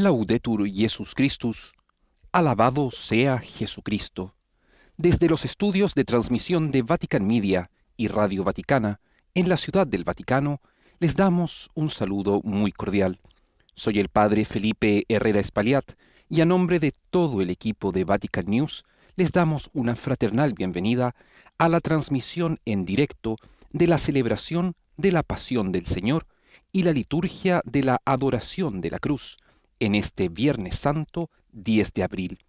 Laudetur Jesus Christus, alabado sea Jesucristo. Desde los estudios de transmisión de Vatican Media y Radio Vaticana, en la Ciudad del Vaticano, les damos un saludo muy cordial. Soy el Padre Felipe Herrera Espaillat y a nombre de todo el equipo de Vatican News, les damos una fraternal bienvenida a la transmisión en directo de la celebración de la Pasión del Señor y la liturgia de la Adoración de la Cruz, en este Viernes Santo 10 de abril.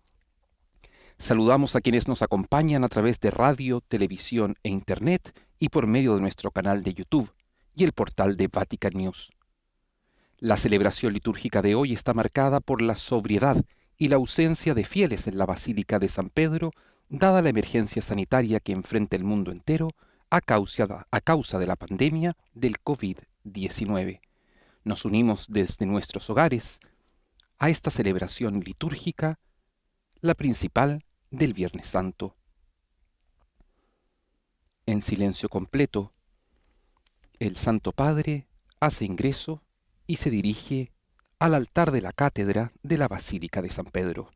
Saludamos a quienes nos acompañan a través de radio, televisión e internet y por medio de nuestro canal de YouTube y el portal de Vatican News. La celebración litúrgica de hoy está marcada por la sobriedad y la ausencia de fieles en la Basílica de San Pedro, dada la emergencia sanitaria que enfrenta el mundo entero a causa de la pandemia del COVID-19. Nos unimos desde nuestros hogares a esta celebración litúrgica, la principal del Viernes Santo. En silencio completo, el Santo Padre hace ingreso y se dirige al altar de la cátedra de la Basílica de San Pedro.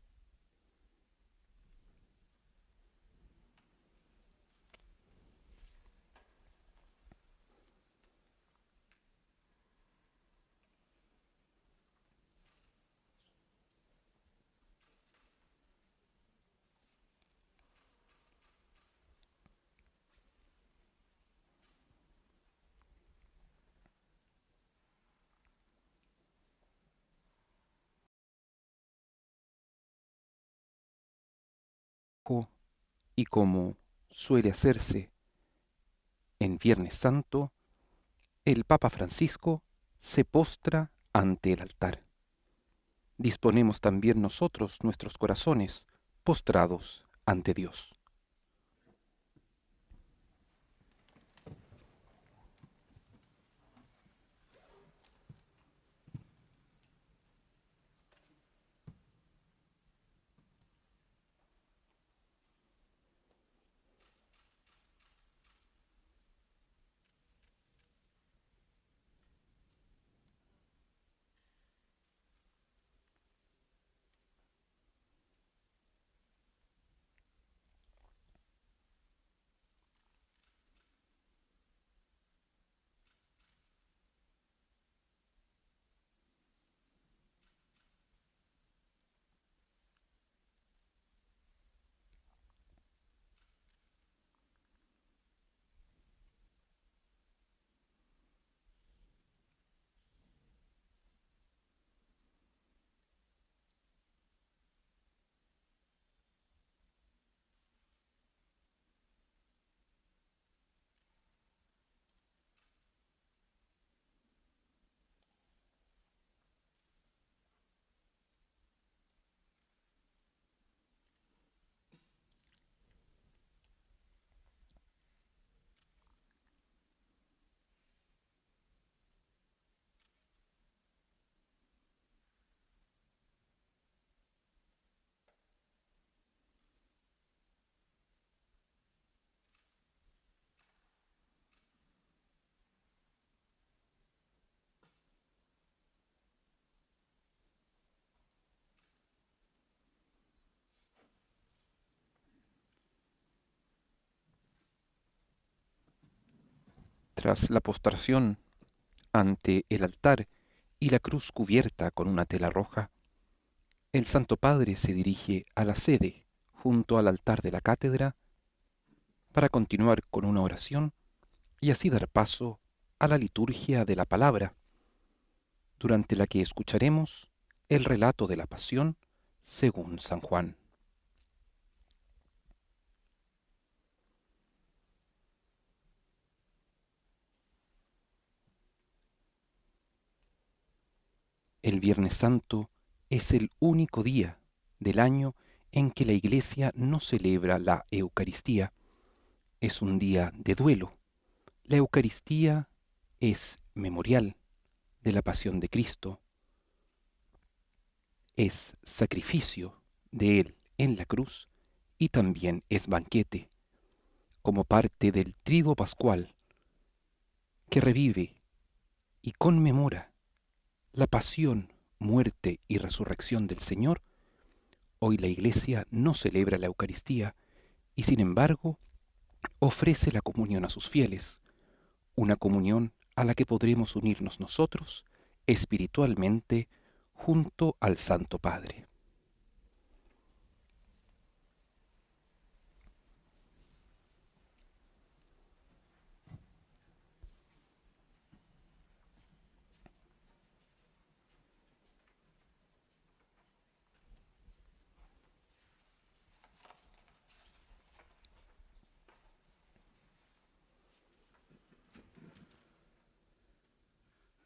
Y como suele hacerse en Viernes Santo, el Papa Francisco se postra ante el altar. Disponemos también nosotros nuestros corazones postrados ante Dios. Tras la postración ante el altar y la cruz cubierta con una tela roja, el Santo Padre se dirige a la sede junto al altar de la cátedra para continuar con una oración y así dar paso a la liturgia de la palabra, durante la que escucharemos el relato de la Pasión según San Juan. El Viernes Santo es el único día del año en que la Iglesia no celebra la Eucaristía. Es un día de duelo. La Eucaristía es memorial de la pasión de Cristo, es sacrificio de Él en la cruz y también es banquete, como parte del triduo pascual que revive y conmemora la pasión muerte y resurrección del Señor, hoy la Iglesia no celebra la Eucaristía y sin embargo ofrece la comunión a sus fieles, una comunión a la que podremos unirnos nosotros espiritualmente junto al Santo Padre.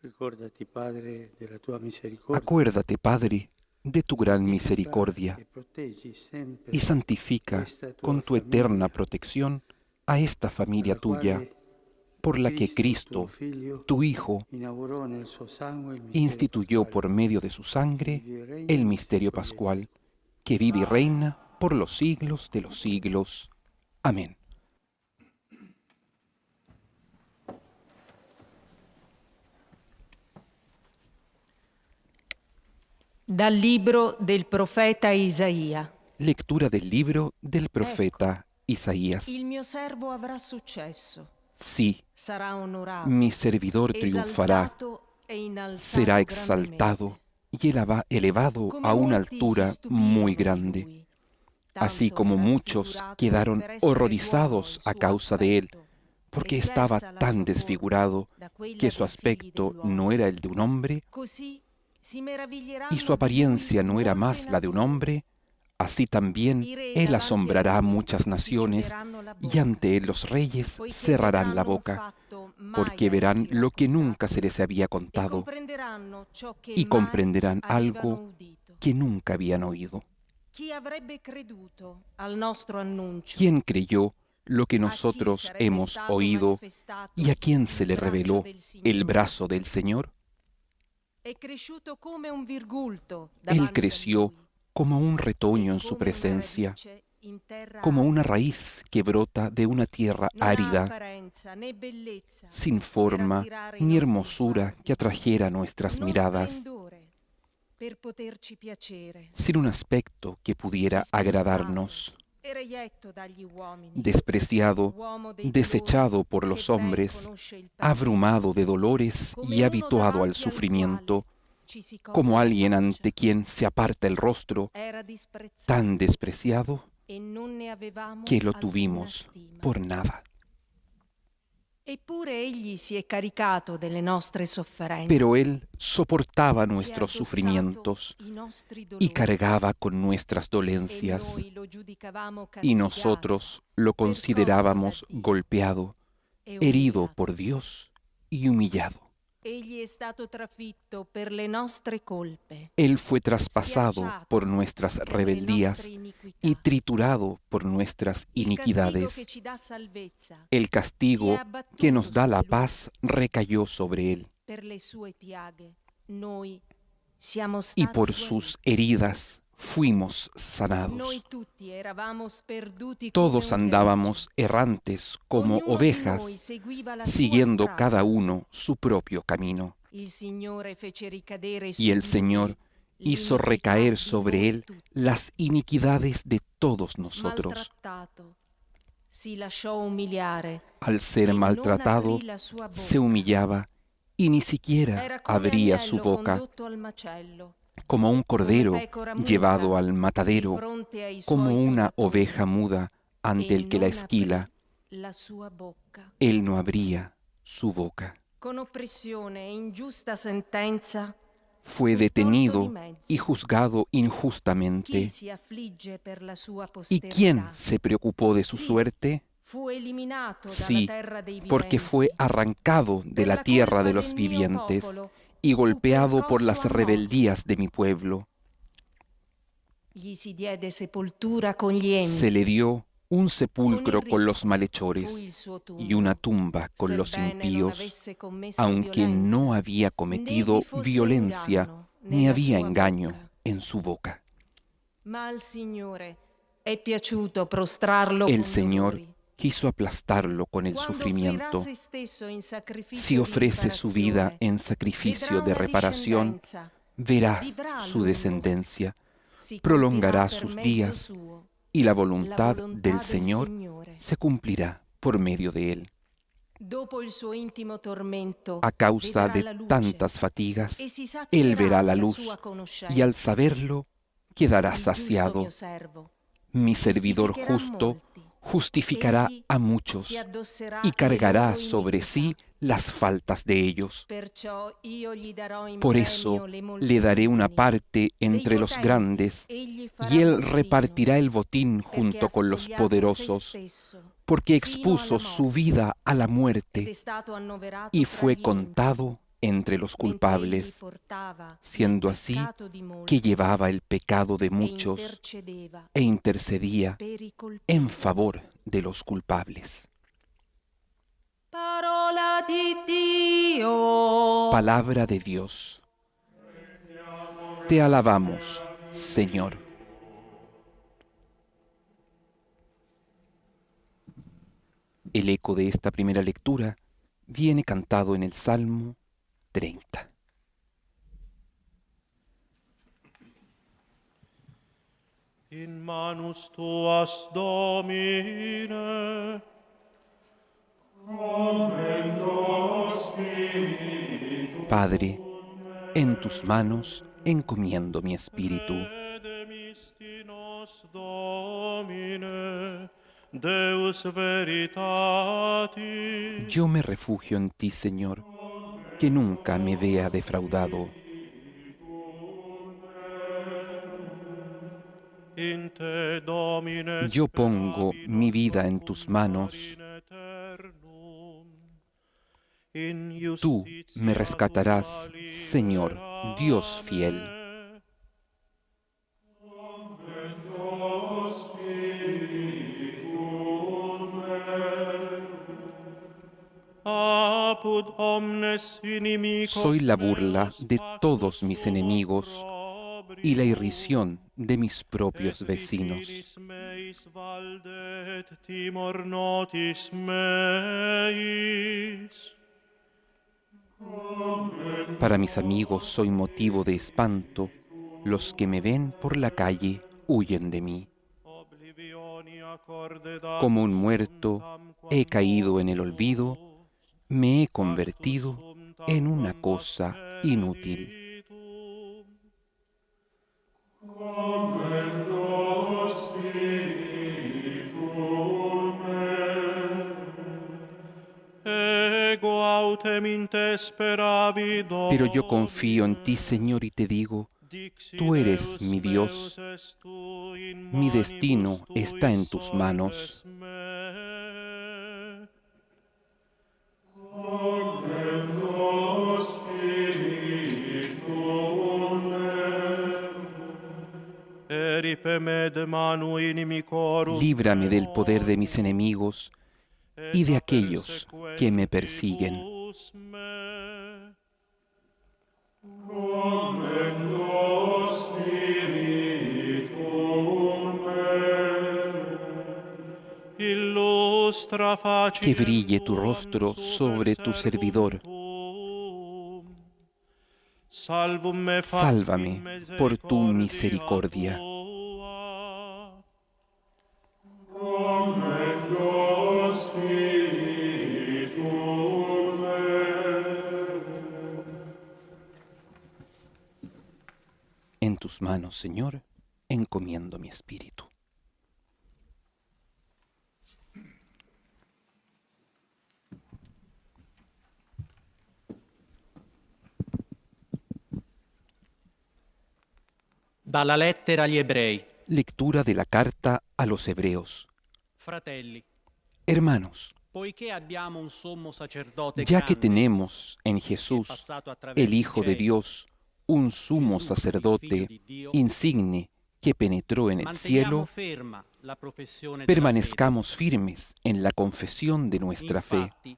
Ricordati, Padre, della tua misericordia. Acuérdate, Padre, de tu gran misericordia E proteggi sempre y santifica questa tua con tu eterna famiglia, protección a esta familia alla tuya, quale por la que tuo Cristo, Figlio, tu Hijo, inaugurò nel suo sangue il mistero instituyó pasquale, por medio de su sangre vive e regna el nel misterio secolo dei pascual, que vive y reina por los siglos de los siglos. Amén. Dal libro del profeta Isaia. Lectura del libro del profeta Isaías. Il mio servo avrà successo, Sí, sarà onorato, mi servidor triunfará, esaltato e innalzato será exaltado y elevado grandemente. a Come una molti altura si stupirono muy di grande, lui, así tanto como era muchos scritturato quedaron per essere horrorizados d'uomo il a suo causa de él, aspetto, porque e estaba diversa la tan sua forma desfigurado da quella que su dei figli aspecto dell'uomo. no era el de un hombre Così si meraviglieranno y su di apariencia lui no era molte más la de un nazioni. hombre, así también I re él davanti a asombrará a lui muchas si naciones chiuderanno la y bocca, ante él los reyes poiché cerrarán la vedranno un boca, fatto mai porque a verán essi lo que nunca raccontato se les había e contado comprenderanno ciò che y mai comprenderán avevano algo udito. que nunca habían oído. Chi avrebbe creduto al nostro annuncio? ¿Quién creyó lo que A chi nosotros sarebbe hemos stato oído manifestato y a quién il se le braccio reveló del el Signore? brazo del Señor? È cresciuto come un virgulto Él davanti a creció lui como un e retoño en su come una presencia, radice in terra como una arida. raíz que brota de una tierra Non ha árida, apparenza né bellezza sin per forma attirare i ni nostri hermosura sguardi, que atrajera nuestras uno miradas, splendore per poterci piacere, sin un aspecto que pudiera disprezzato agradarnos, e reietto dagli uomini, despreciado, uomo dei desechado dolori por che los ben hombres, conosce il abrumado de dolores come y uno habituado al davanti al sufrimiento, quale ci si copre como la alguien faccia. ante quien se aparta el rostro, Era disprezzato tan despreciado e non ne avevamo que lo alcuna tuvimos stima. por nada. Eppure egli si è caricato delle nostre sofferenze, Pero Él soportaba si è nuestros addossato sufrimientos i nostri y dolori, cargaba con nuestras e dolencias, noi lo giudicavamo y castigato nosotros lo percosso considerábamos da Dio golpeado, e herido umiliato. por Dios y humillado. Egli è stato trafitto per le nostre colpe, Él fue traspasado schiacciato por nuestras per le rebeldías nostre iniquità. y triturado por nuestras Il castigo che iniquidades. ci dà salvezza El si è castigo abbattuto que nos da la sobre lui. paz recayó sobre Él, Per le sue piaghe noi siamo y stati por guariti. sus heridas fuimos sanados. Noi tutti eravamo sperduti Todos come un andábamos errantes como Ognuno di ovejas, noi seguiva la sua siguiendo strada. cada uno su propio camino. Il Signore fece ricadere su Y el di Señor lui hizo l'iniquità recaer di sobre noi Él tutti. las iniquidades de todos nosotros. Maltrattato, si lasciò umiliare, Al ser e non maltratado, aprì la sua se bocca. humillaba y ni siquiera Era come abría su agnello boca, condotto al macello, como un cordero come pecora muta llevado al di matadero, fronte ai como suoi una tosatori, oveja muda ante e el que la non esquila. aprì la sua bocca. Él no abría su boca. Con oppressione e ingiusta sentenza, Fue fu detenido tolto di mezzo. y juzgado Chi injustamente. si affligge per la sua ¿Y posterità? quién se preocupó de su Sí, suerte? fu eliminato dalla Sí, terra dei porque viventi. fue arrancado de Per la la tierra colpa de del los mio vivientes popolo y fu golpeado por percosso las a morte. rebeldías de mi pueblo. Gli si diede sepoltura con gli empi, Se le dio un sepulcro Con il con los ricco malhechores fu il suo y una tumbo. tumba con los Sebbene non impíos, avesse commesso aunque no violenza, había né cometido vi fosse violencia inganno ni nella había sua engaño bocca. en su boca. Ma al Signore è piaciuto prostrarlo El con Señor dolori. quiso aplastarlo con el Quando sufrimiento. offrirà se stesso in sacrificio Si di ofrece su vida riparazione, en sacrificio vedrà de una reparación, discendenza verá vivrà a su lungo, descendencia, si prolongará compirà per sus mezzo días, suo, y la la voluntad volontà del Señor Signore. se cumplirá por medio de él. Dopo il suo intimo tormento, A causa vedrà de la luce tantas fatigas, e si él sazierà verá la della luz, sua y conoscenza. al saberlo quedará Il giusto saciado. mio servo Mi servidor giustificherà justo molti. justificará Egli a muchos si addosserà y le cargará loro sobre iniquità. sí las faltas de ellos. Perciò io gli darò in Por premio eso le le daré una moltitudini parte dei entre los potenti, grandes, egli farà y él bottino, repartirá el botín perché junto ha con los spogliato se poderosos, stesso porque fino alla expuso su morte, vida a la ed è muerte stato annoverato y fra fue gli contado entre los impii, mentre egli culpables, portava il siendo así peccato di molti que llevaba el pecado de e muchos intercedeva e intercedía per i en colpevoli. favor de los culpables. Parola di Dio. Palabra de Dios. Te alabamos, Señor. El eco de esta primera lectura viene cantado en el Salmo 30. In manus tuas, Domine, Padre, en tus manos encomiendo mi espíritu. redemisti nos, Domine, Deus veritatis. Yo me refugio en ti, Señor, que nunca me vea defraudado. In te, Domine, Yo pongo speravi mi vida en non tus manos. in eternum. In Tú justitia me rescatarás, tua Señor, Dios fiel. liberame. Apud omnes inimicos Soy la burla meus, de factus todos mis suum enemigos y la opprobrium. irrisión de mis propios Et vecinos. virginis meis valdet timor notis meis. Para mis amigos soy motivo de espanto. Los que me ven por la calle huyen de mí. Oblivionia Como un muerto, he caído en el olvido, me he convertido en una cosa inútil. Ego autem in te speravido. Pero yo confío en ti, Señor, y te digo, tú eres mi Dios. Mi destino está en tus manos. Líbrame del poder de mis enemigos y de aquellos que me persiguen. Que brille tu rostro sobre tu servidor. Sálvame por tu misericordia. En tus manos, Señor, encomiendo mi espíritu. Dalla lettera agli Ebrei. Lectura de la carta a los Hebreos. Fratelli, Hermanos, poiché abbiamo un sommo sacerdote ya que grande, tenemos en che è Jesús, passato attraverso el Hijo i de cieli, Dios, un sumo Gesù, il sacerdote Figlio di Dio, insigne que penetró en el manteniamo cielo, ferma la professione della permanezcamos firmes en la confesión de fede. nuestra fe, Infatti,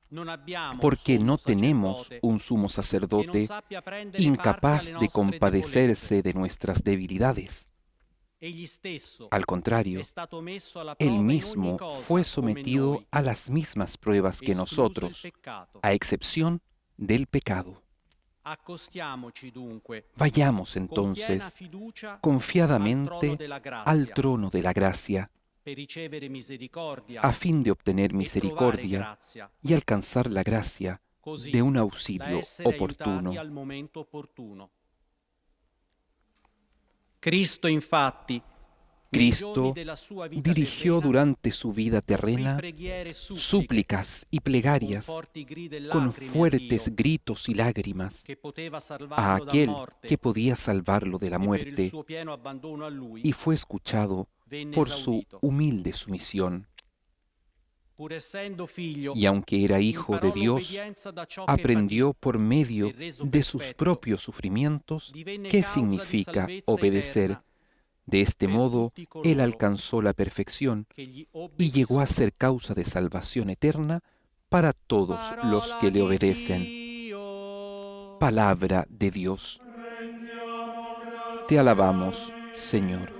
non abbiamo porque un sommo no tenemos sacerdote un sumo che non sacerdote sappia prendere incapaz parte alle de nostre compadecerse de nuestras debilidades. debolezze. Egli stesso Al contrario, è stato messo alla él prova in ogni mismo cosa fue come sometido noi, a las mismas pruebas que escluso il nosotros, peccato. a excepción del pecado. Accostiamoci dunque Vayamos con entonces piena fiducia al trono confiadamente della grazia, al trono de la gracia, per ricevere misericordia a fin de obtener e trovare misericordia grazia, y alcanzar la gracia così de un da auxilio essere oportuno. aiutati al momento opportuno. Cristo, infatti, nei giorni Cristo della sua vita dirigió terrena, durante su vida offrì terrena preghiere e suppliche súplicas y con plegarias forti grida e con lacrime a fuertes Dio, gritos y lágrimas che poteva a salvarlo da aquel morte, que podía salvarlo de la e per il muerte, suo pieno abbandono a Lui y fue escuchado venne por su esaudito. humilde sumisión. Pur essendo figlio, Y aunque era hijo imparò de Dios, l'obbedienza da ciò che aprendió patì, por medio e reso de sus perfetto, propios sufrimientos divenne qué causa di significa salvezza obedecer. eterna De este per modo, tutti él coloro alcanzó la perfección che gli y llegó a obbediscono. ser causa de salvación eterna para todos los Parola que le di obedecen. Dio. Palabra de Dios. Te alabamos, Señor.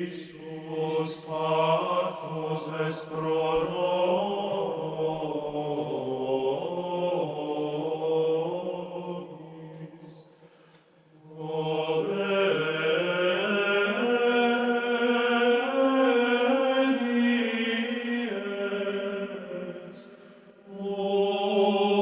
Christus factus est pro nobis. Obediens, usque ad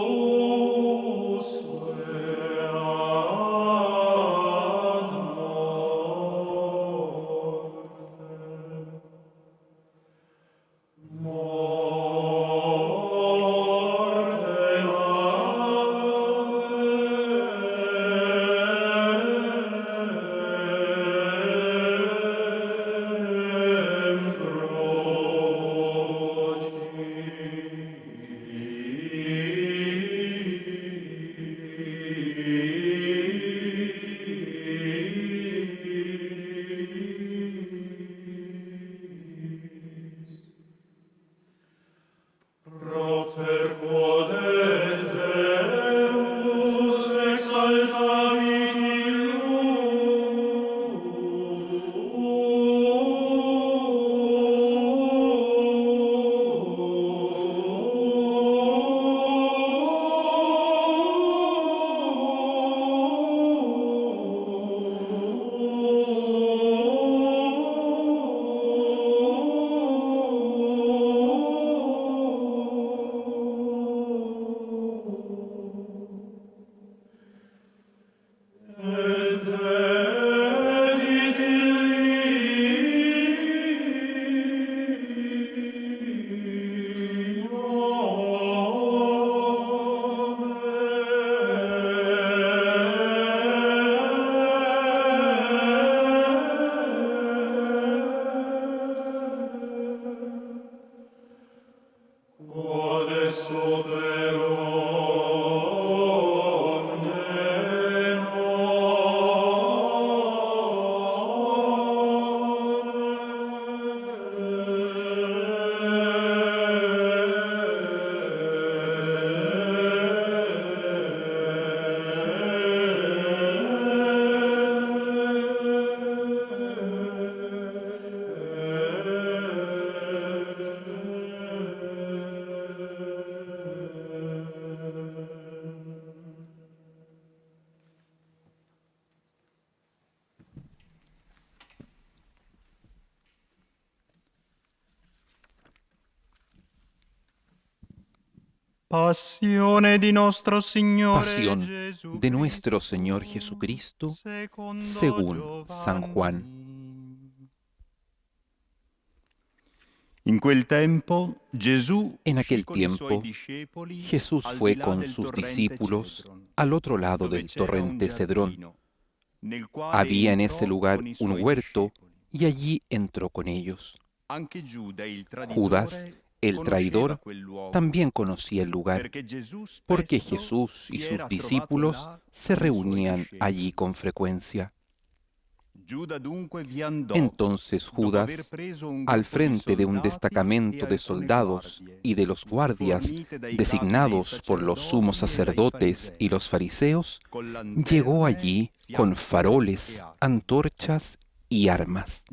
Proter quod et Deus exaltavit et dedit illi nomen. Quod est super omne Passione di nostro Signore Pasión Gesù de nuestro Señor Jesucristo, según San Juan. In quel tempo Gesù En aquel uscì con i suoi tiempo, discepoli Jesús al fue di là con del sus torrente discípulos Cedron, al otro lado dove del c'era un torrente Cedrón. giardino, nel quale Había en entrò ese lugar con i un suoi huerto discepoli. y allí entró con ellos. Anche Giuda, il Judas, traditore, el conosceva traidor, quel luogo, también conocía el lugar, perché Gesù spesso porque Jesús si y sus era trovato discípulos là se con i suoi reunían discepoli. allí con frecuencia. Giuda dunque vi andò, Entonces dopo Judas, aver preso un al gruppo di frente de un soldati destacamento e de alcune soldados guardie, y de los guardias fornite dai capi dei designados por los sumos sacerdoti sacerdotes e dai y los fariseos, con llegó lanterne, allí fiamme con e faroles, acqua. antorchas y armas.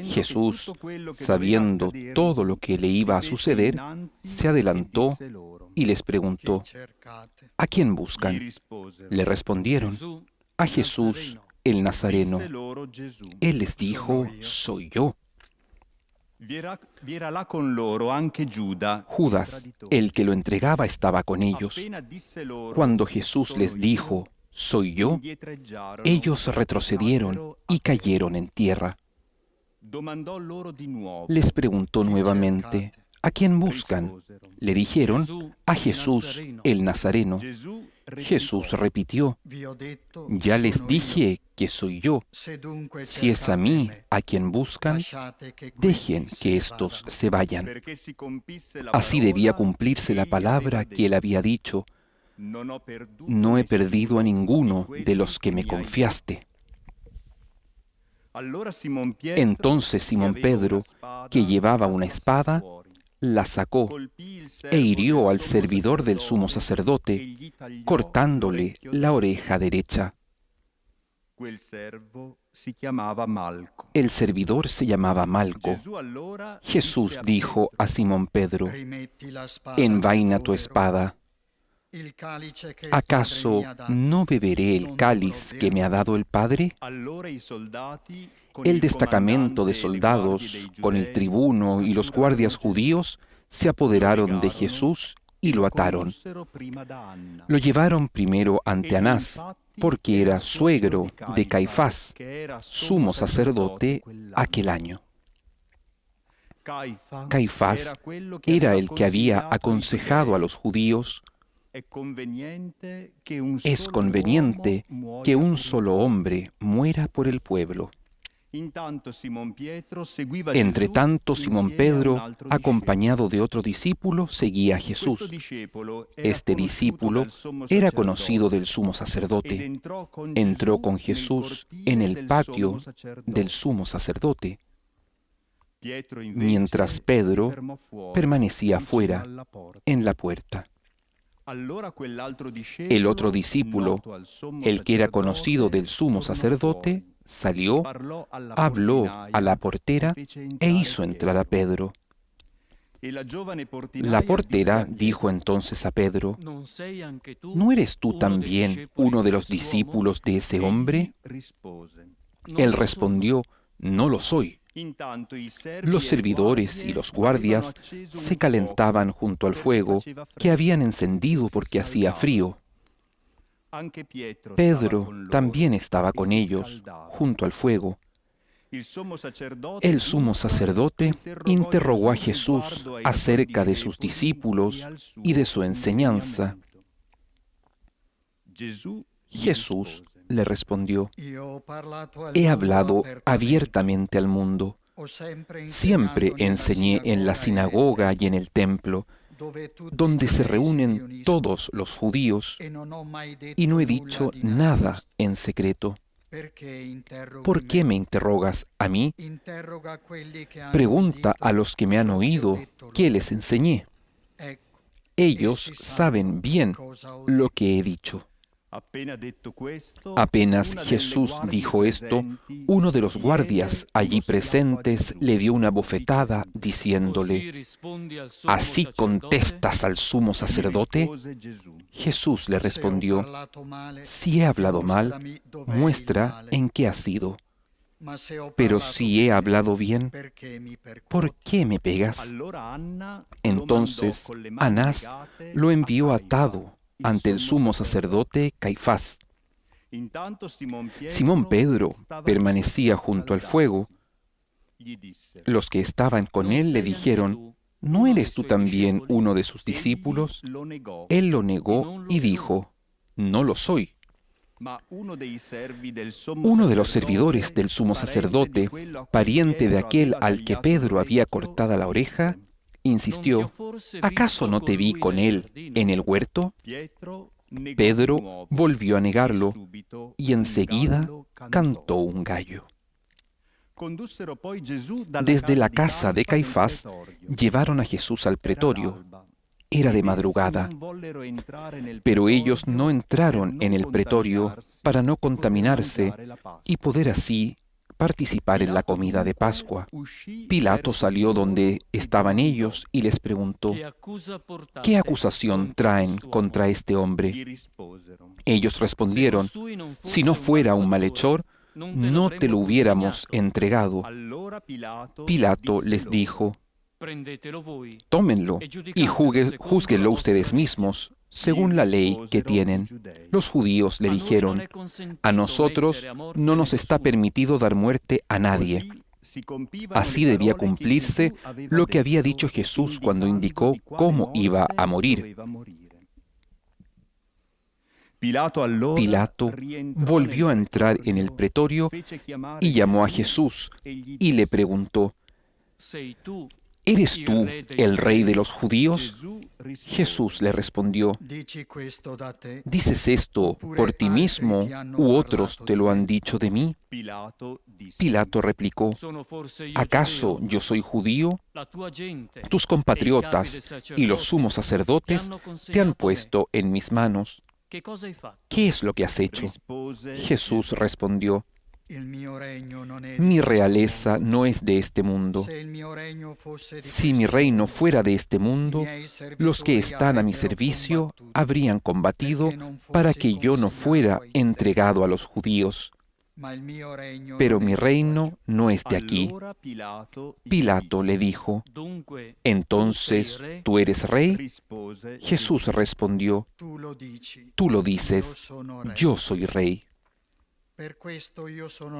Jesús, Sabiendo todo lo que le iba a suceder, se adelantó y les preguntó, ¿a quién buscan? Le respondieron, a Jesús el Nazareno. Él les dijo, soy yo. Judas, el que lo entregaba, estaba con ellos. Cuando Jesús les dijo, soy yo, ellos retrocedieron y cayeron en tierra. Les preguntó nuevamente, ¿a quién buscan? Le dijeron, a Jesús el Nazareno. Jesús repitió, ya les dije que soy yo. Si es a mí a quien buscan, dejen que estos se vayan. Así debía cumplirse la palabra que él había dicho, no he perdido a ninguno de los que me confiaste. Entonces Simón Pedro, que llevaba una espada, la sacó e hirió al servidor del sumo sacerdote, cortándole la oreja derecha. El servidor se llamaba Malco. Jesús dijo a Simón Pedro, envaina tu espada. ¿Acaso no beberé el cáliz que me ha dado el Padre? El destacamento de soldados, con el tribuno y los guardias judíos, se apoderaron de Jesús y lo ataron. Lo llevaron primero ante Anás, porque era suegro de Caifás, sumo sacerdote aquel año. Caifás era el que había aconsejado a los judíos, es conveniente que un solo hombre muera por el pueblo. Entre tanto, Simón Pedro, acompañado de otro discípulo, seguía a Jesús. Este discípulo era conocido del sumo sacerdote. Entró con Jesús en el patio del sumo sacerdote, mientras Pedro permanecía fuera, en la puerta. El otro discípulo, el que era conocido del sumo sacerdote, salió, habló a la portera e hizo entrar a Pedro. La portera dijo entonces a Pedro, ¿no eres tú también uno de los discípulos de ese hombre? Él respondió, no lo soy. Los servidores y los guardias se calentaban junto al fuego que habían encendido porque hacía frío. Pedro también estaba con ellos, junto al fuego. El sumo sacerdote interrogó a Jesús acerca de sus discípulos y de su enseñanza. Jesús le respondió, he hablado abiertamente al mundo. Siempre enseñé en la sinagoga y en el templo, donde se reúnen todos los judíos, y no he dicho nada en secreto. ¿Por qué me interrogas a mí? Pregunta a los que me han oído qué les enseñé. Ellos saben bien lo que he dicho. Apenas Jesús dijo esto, uno de los guardias allí presentes le dio una bofetada diciéndole, ¿así contestas al sumo sacerdote? Jesús le respondió, si he hablado mal, muestra en qué ha sido. Pero si he hablado bien, ¿por qué me pegas? Entonces Anás lo envió atado ante el sumo sacerdote Caifás. Simón Pedro permanecía junto al fuego. Los que estaban con él le dijeron, ¿no eres tú también uno de sus discípulos? Él lo negó y dijo, no lo soy. Uno de los servidores del sumo sacerdote, pariente de aquel al que Pedro había cortado la oreja, insistió, ¿acaso no te vi con él en el huerto? Pedro volvió a negarlo y enseguida cantó un gallo. Desde la casa de Caifás llevaron a Jesús al pretorio. Era de madrugada, pero ellos no entraron en el pretorio para no contaminarse y poder así participar en la comida de Pascua. Pilato salió donde estaban ellos y les preguntó: ¿qué acusación traen contra este hombre? Ellos respondieron: si no fuera un malhechor, no te lo hubiéramos entregado. Pilato les dijo: tómenlo y júzguenlo ustedes mismos, según la ley que tienen. Los judíos le dijeron: a nosotros no nos está permitido dar muerte a nadie. Así debía cumplirse lo que había dicho Jesús cuando indicó cómo iba a morir. Pilato volvió a entrar en el pretorio y llamó a Jesús y le preguntó: ¿eres tú el rey de los judíos? Jesús le respondió: ¿dices esto por ti mismo u otros te lo han dicho de mí? Pilato replicó: ¿acaso yo soy judío? Tus compatriotas y los sumos sacerdotes te han puesto en mis manos. ¿Qué es lo que has hecho? Jesús respondió: mi realeza no es de este mundo. Si mi reino fuera de este mundo, los que están a mi servicio habrían combatido para que yo no fuera entregado a los judíos. Pero mi reino no es de aquí. Pilato le dijo: ¿entonces tú eres rey? Jesús respondió: tú lo dices, yo soy rey.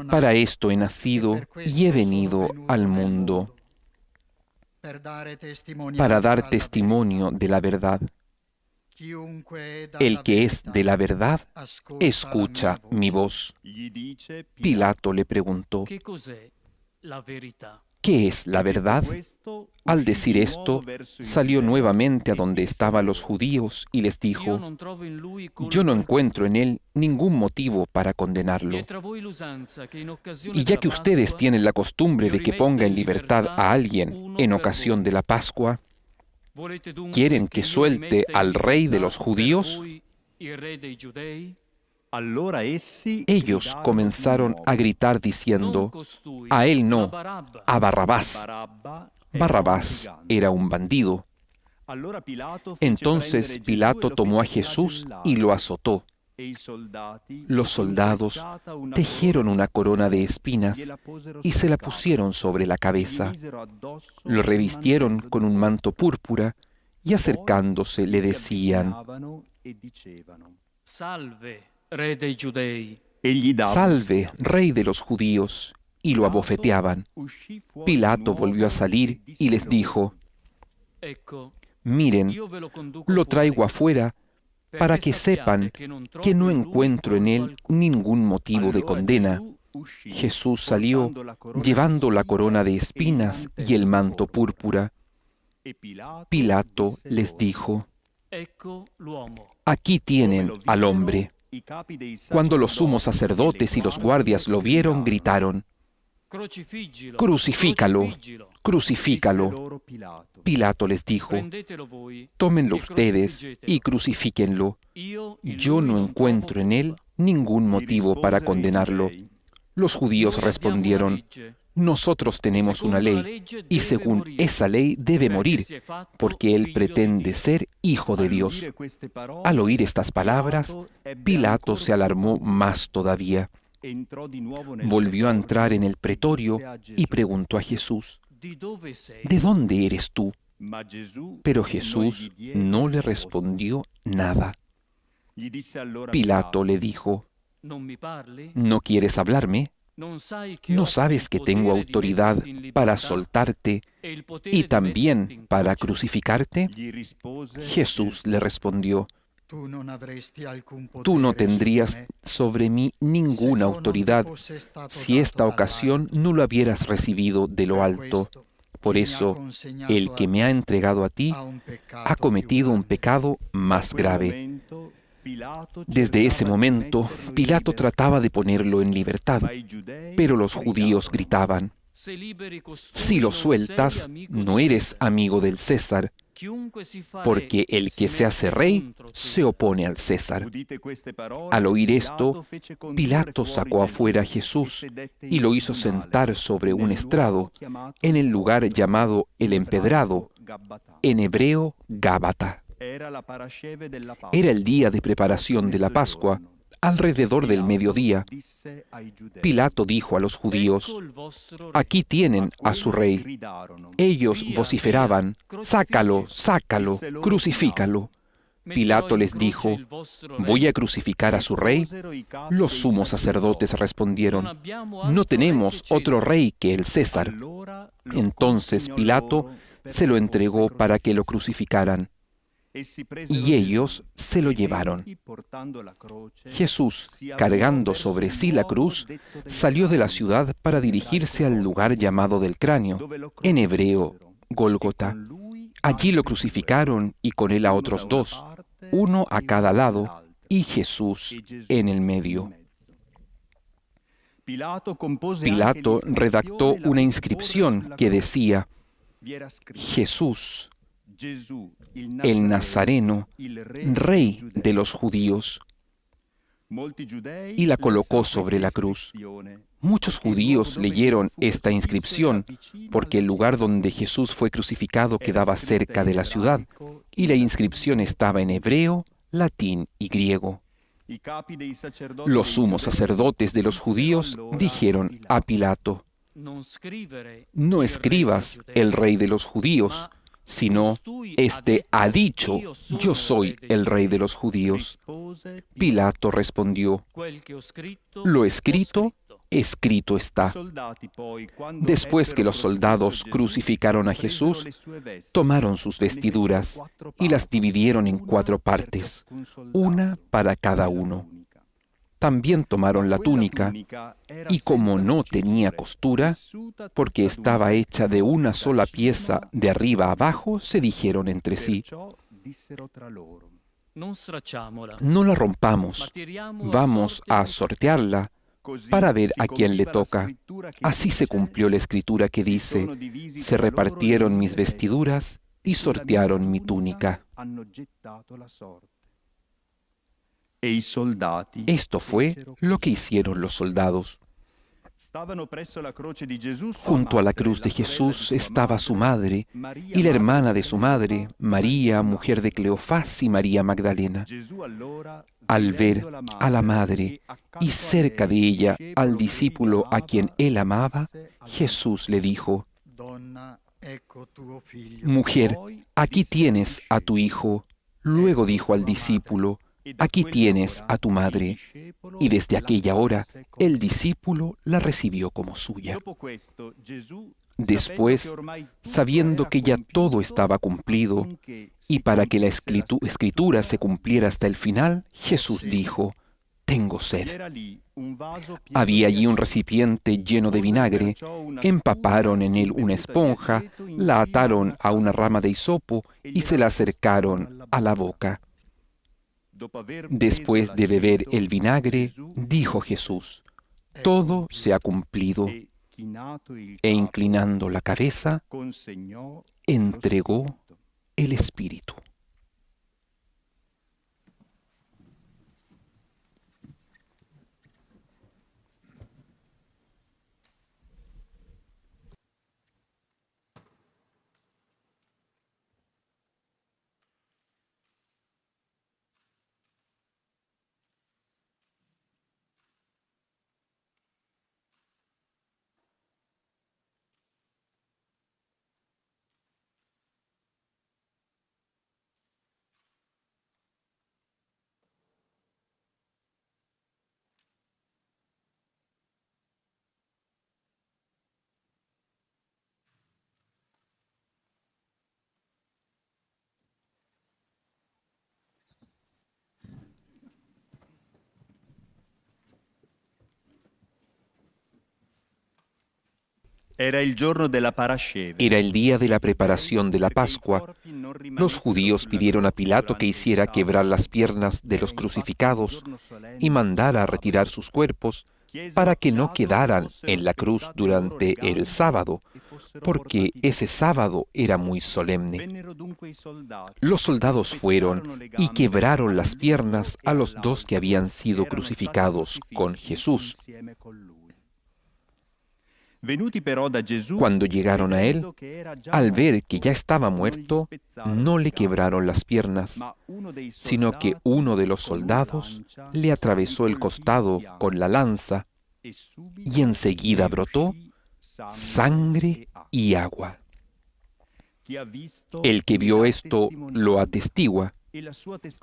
Para esto he nacido y he venido al mundo, para dar testimonio de la verdad. El que es de la verdad, escucha mi voz. Pilato le preguntó: ¿qué es la verdad? Al decir esto, salió nuevamente a donde estaban los judíos y les dijo: yo no encuentro en él ningún motivo para condenarlo. Y ya que ustedes tienen la costumbre de que ponga en libertad a alguien en ocasión de la Pascua, ¿quieren que suelte al rey de los judíos? Ellos comenzaron a gritar diciendo: a él no, a Barrabás. Barrabás era un bandido. Entonces Pilato tomó a Jesús y lo azotó. Los soldados tejieron una corona de espinas y se la pusieron sobre la cabeza. Lo revistieron con un manto púrpura y acercándose le decían: Salve, Re dei Giudei. Salve, rey de los judíos, y lo abofeteaban. Pilato volvió a salir y les dijo: miren, lo traigo afuera para que sepan que no encuentro en él ningún motivo de condena. Jesús salió llevando la corona de espinas y el manto púrpura. Pilato les dijo: aquí tienen al hombre. Cuando los sumos sacerdotes y los guardias lo vieron, gritaron: crucifícalo, crucifícalo. Pilato les dijo: tómenlo ustedes y crucifíquenlo. Yo no encuentro en él ningún motivo para condenarlo. Los judíos respondieron: nosotros tenemos una ley, y según esa ley debe morir, porque él pretende ser hijo de Dios. Al oír estas palabras, Pilato se alarmó más todavía. Volvió a entrar en el pretorio y preguntó a Jesús: ¿de dónde eres tú? Pero Jesús no le respondió nada. Pilato le dijo: ¿no quieres hablarme? ¿No sabes que tengo autoridad para soltarte y también para crucificarte? Jesús le respondió: tú no tendrías sobre mí ninguna autoridad si esta ocasión no lo hubieras recibido de lo alto. Por eso, el que me ha entregado a ti ha cometido un pecado más grave. Desde ese momento, Pilato trataba de ponerlo en libertad, pero los judíos gritaban: si lo sueltas, no eres amigo del César. porque el que se hace rey se opone al César. Al oír esto, Pilato sacó afuera a Jesús y lo hizo sentar sobre un estrado en el lugar llamado el Empedrado, en hebreo Gábata. Era el día de preparación de la Pascua, alrededor del mediodía. Pilato dijo a los judíos: «Aquí tienen a su rey». Ellos vociferaban: «Sácalo, sácalo, crucifícalo». Pilato les dijo: «¿Voy a crucificar a su rey?». Los sumos sacerdotes respondieron: «No tenemos otro rey que el César». Entonces Pilato se lo entregó para que lo crucificaran. Y ellos se lo llevaron. Jesús, cargando sobre sí la cruz, salió de la ciudad para dirigirse al lugar llamado del Cráneo, en hebreo Gólgota. Allí lo crucificaron y con él a otros dos, uno a cada lado, y Jesús en el medio. Pilato redactó una inscripción que decía: «Jesús, el Nazareno, Rey de los judíos», y la colocó sobre la cruz. Muchos judíos leyeron esta inscripción porque el lugar donde Jesús fue crucificado quedaba cerca de la ciudad, y la inscripción estaba en hebreo, latín y griego. Los sumos sacerdotes de los judíos dijeron a Pilato: «No escribas el Rey de los judíos, sino este ha dicho: yo soy el rey de los judíos». Pilato respondió: «Lo escrito, escrito está». Después que los soldados crucificaron a Jesús, tomaron sus vestiduras y las dividieron en 4 partes, una para cada uno. También tomaron la túnica, y como no tenía costura, porque estaba hecha de una sola pieza de arriba a abajo, se dijeron entre sí: «No la rompamos, vamos a sortearla para ver a quién le toca». Así se cumplió la escritura que dice: «Se repartieron mis vestiduras y sortearon mi túnica». Esto fue lo que hicieron los soldados. Junto a la cruz de Jesús estaba su madre y la hermana de su madre, María, mujer de Cleofás, y María Magdalena. Al ver a la madre y cerca de ella al discípulo a quien él amaba, Jesús le dijo: «Mujer, aquí tienes a tu hijo». Luego dijo al discípulo: «Aquí tienes a tu madre». Y desde aquella hora el discípulo la recibió como suya. Después, sabiendo que ya todo estaba cumplido, y para que la escritura se cumpliera hasta el final, Jesús dijo: «Tengo sed». Había allí un recipiente lleno de vinagre. Empaparon en él una esponja, la ataron a una rama de hisopo y se la acercaron a la boca. Después de beber el vinagre, dijo Jesús: «Todo se ha cumplido». E inclinando la cabeza, entregó el Espíritu. Era el día de la preparación de la Pascua. Los judíos pidieron a Pilato que hiciera quebrar las piernas de los crucificados y mandara a retirar sus cuerpos para que no quedaran en la cruz durante el sábado, porque ese sábado era muy solemne. Los soldados fueron y quebraron las piernas a los dos que habían sido crucificados con Jesús. Cuando llegaron a él, al ver que ya estaba muerto, no le quebraron las piernas, sino que uno de los soldados le atravesó el costado con la lanza y enseguida brotó sangre y agua. El que vio esto lo atestigua.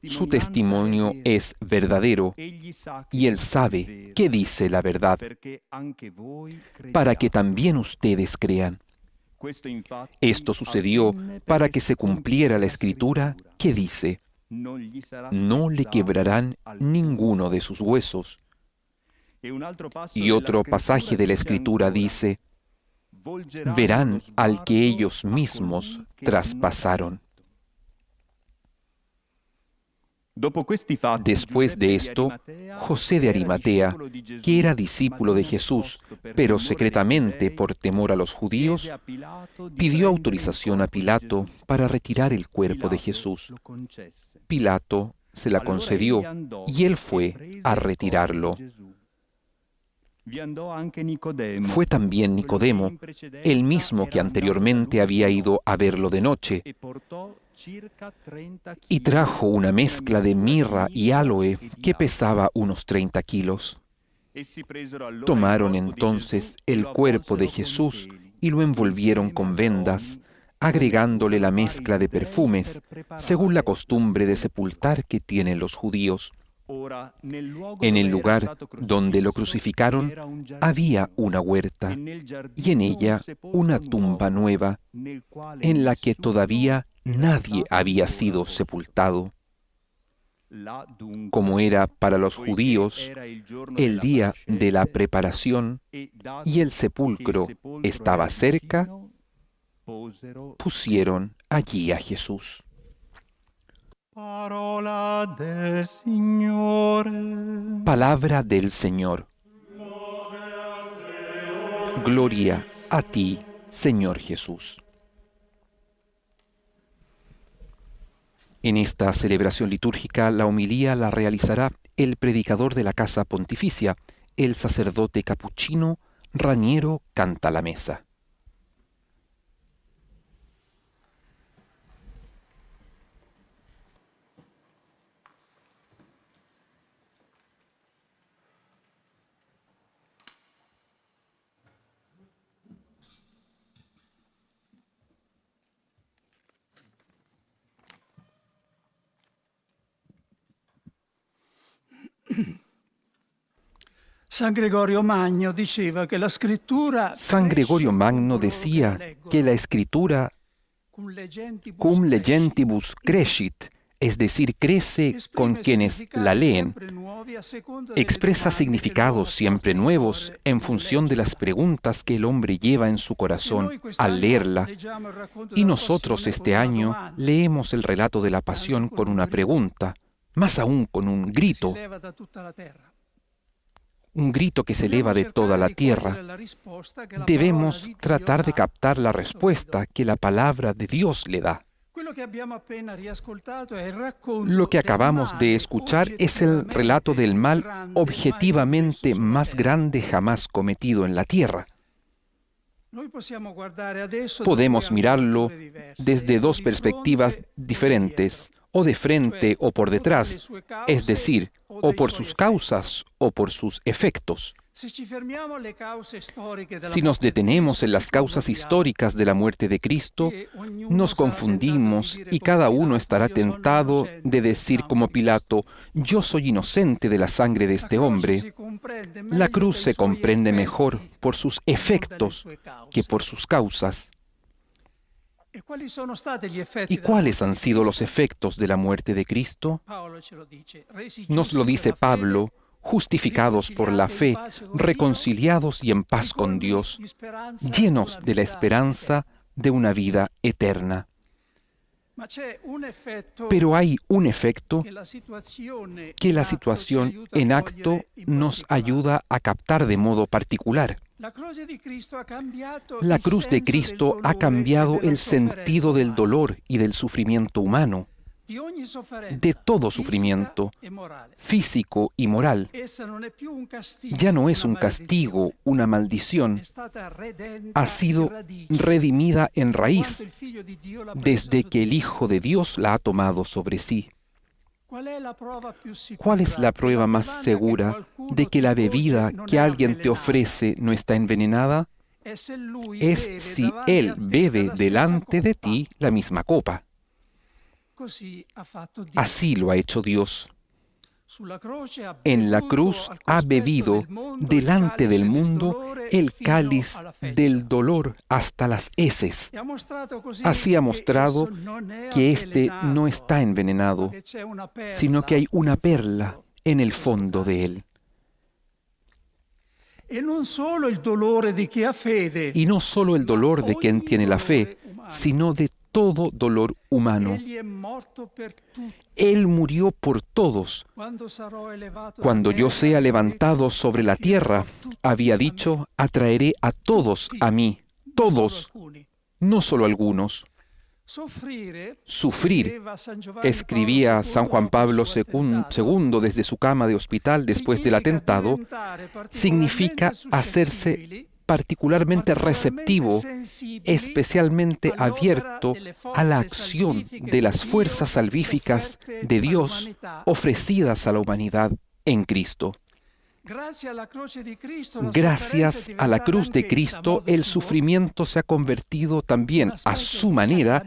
Su testimonio es verdadero y él sabe que dice la verdad, para que también ustedes crean. Esto sucedió para que se cumpliera la escritura que dice: no le quebrarán ninguno de sus huesos. Y otro pasaje de la escritura dice: verán al que ellos mismos traspasaron. Después de esto, José de Arimatea, que era discípulo de Jesús, pero secretamente por temor a los judíos, pidió autorización a Pilato para retirar el cuerpo de Jesús. Pilato se la concedió y él fue a retirarlo. Fue también Nicodemo, el mismo que anteriormente había ido a verlo de noche, y trajo una mezcla de mirra y áloe que pesaba unos 30 kilos. Tomaron entonces el cuerpo de Jesús y lo envolvieron con vendas, agregándole la mezcla de perfumes, según la costumbre de sepultar que tienen los judíos. En el lugar donde lo crucificaron había una huerta y en ella una tumba nueva, en la que todavía nadie había sido sepultado. Como era para los judíos el día de la preparación y el sepulcro estaba cerca, pusieron allí a Jesús. Parola del Signore. Palabra del Señor. Gloria a ti, Señor Jesús. En esta celebración litúrgica, la homilía la realizará el predicador de la Casa Pontificia, el sacerdote capuchino Raniero Cantalamessa. San Gregorio Magno decía que la escritura San Gregorio Magno decía que la escritura cum legentibus crescit, es decir, crece con quienes la leen, expresa significados siempre nuevos en función de las preguntas que el hombre lleva en su corazón al leerla. Y nosotros este año leemos el relato de la Pasión con una pregunta, más aún con un grito que se eleva de toda la tierra. Debemos tratar de captar la respuesta que la palabra de Dios le da. Lo que acabamos de escuchar es el relato del mal objetivamente más grande jamás cometido en la tierra. Podemos mirarlo desde dos perspectivas diferentes, o de frente o por detrás, es decir, o por sus causas o por sus efectos. Si nos detenemos en las causas históricas de la muerte de Cristo, nos confundimos y cada uno estará tentado de decir como Pilato: yo soy inocente de la sangre de este hombre. La cruz se comprende mejor por sus efectos que por sus causas. ¿Y cuáles han sido los efectos de la muerte de Cristo? Nos lo dice Pablo: justificados por la fe, reconciliados y en paz con Dios, llenos de la esperanza de una vida eterna. Pero hay un efecto que la situación en acto nos ayuda a captar de modo particular. La cruz de Cristo ha cambiado el sentido del dolor y del sufrimiento humano, de todo sufrimiento, físico y moral. Ya no es un castigo, una maldición. Ha sido redimida en raíz desde que el Hijo de Dios la ha tomado sobre sí. ¿Cuál es la prueba más segura de que la bebida que alguien te ofrece no está envenenada? Es si Él bebe delante de ti la misma copa. Así lo ha hecho Dios. En la cruz ha bebido delante del mundo el cáliz del dolor hasta las heces. Así ha mostrado que éste no está envenenado, sino que hay una perla en el fondo de él. Y no solo el dolor de quien tiene la fe, sino de todo dolor humano. Él murió por todos. Cuando yo sea levantado sobre la tierra, había dicho, atraeré a todos a mí, todos, no solo algunos. Sufrir, escribía San Juan Pablo II desde su cama de hospital después del atentado, significa hacerse particularmente receptivo, especialmente abierto a la acción de las fuerzas salvíficas de Dios ofrecidas a la humanidad en Cristo. Gracias a la cruz de Cristo, el sufrimiento se ha convertido también, a su manera,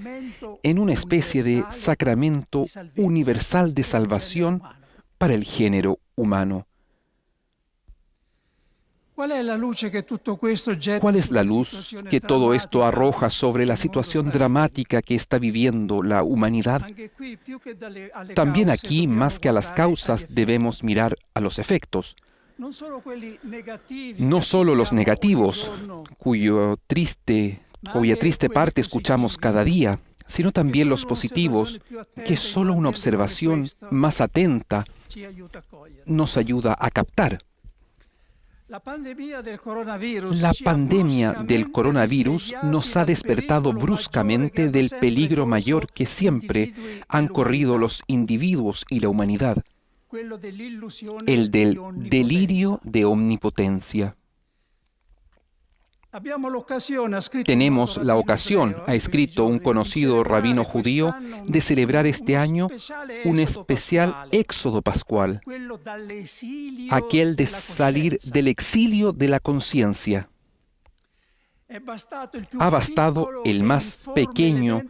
en una especie de sacramento universal de salvación para el género humano. ¿Cuál es la luz que todo esto arroja sobre la situación dramática que está viviendo la humanidad? También aquí, más que a las causas, debemos mirar a los efectos. No solo los negativos, cuya triste parte escuchamos cada día, sino también los positivos, que solo una observación más atenta nos ayuda a captar. La pandemia del coronavirus nos ha despertado bruscamente del peligro mayor que siempre han corrido los individuos y la humanidad, el del delirio de omnipotencia. Tenemos la ocasión, ha escrito un conocido rabino judío, de celebrar este año un especial éxodo pascual, aquel de salir del exilio de la conciencia. Ha bastado el más pequeño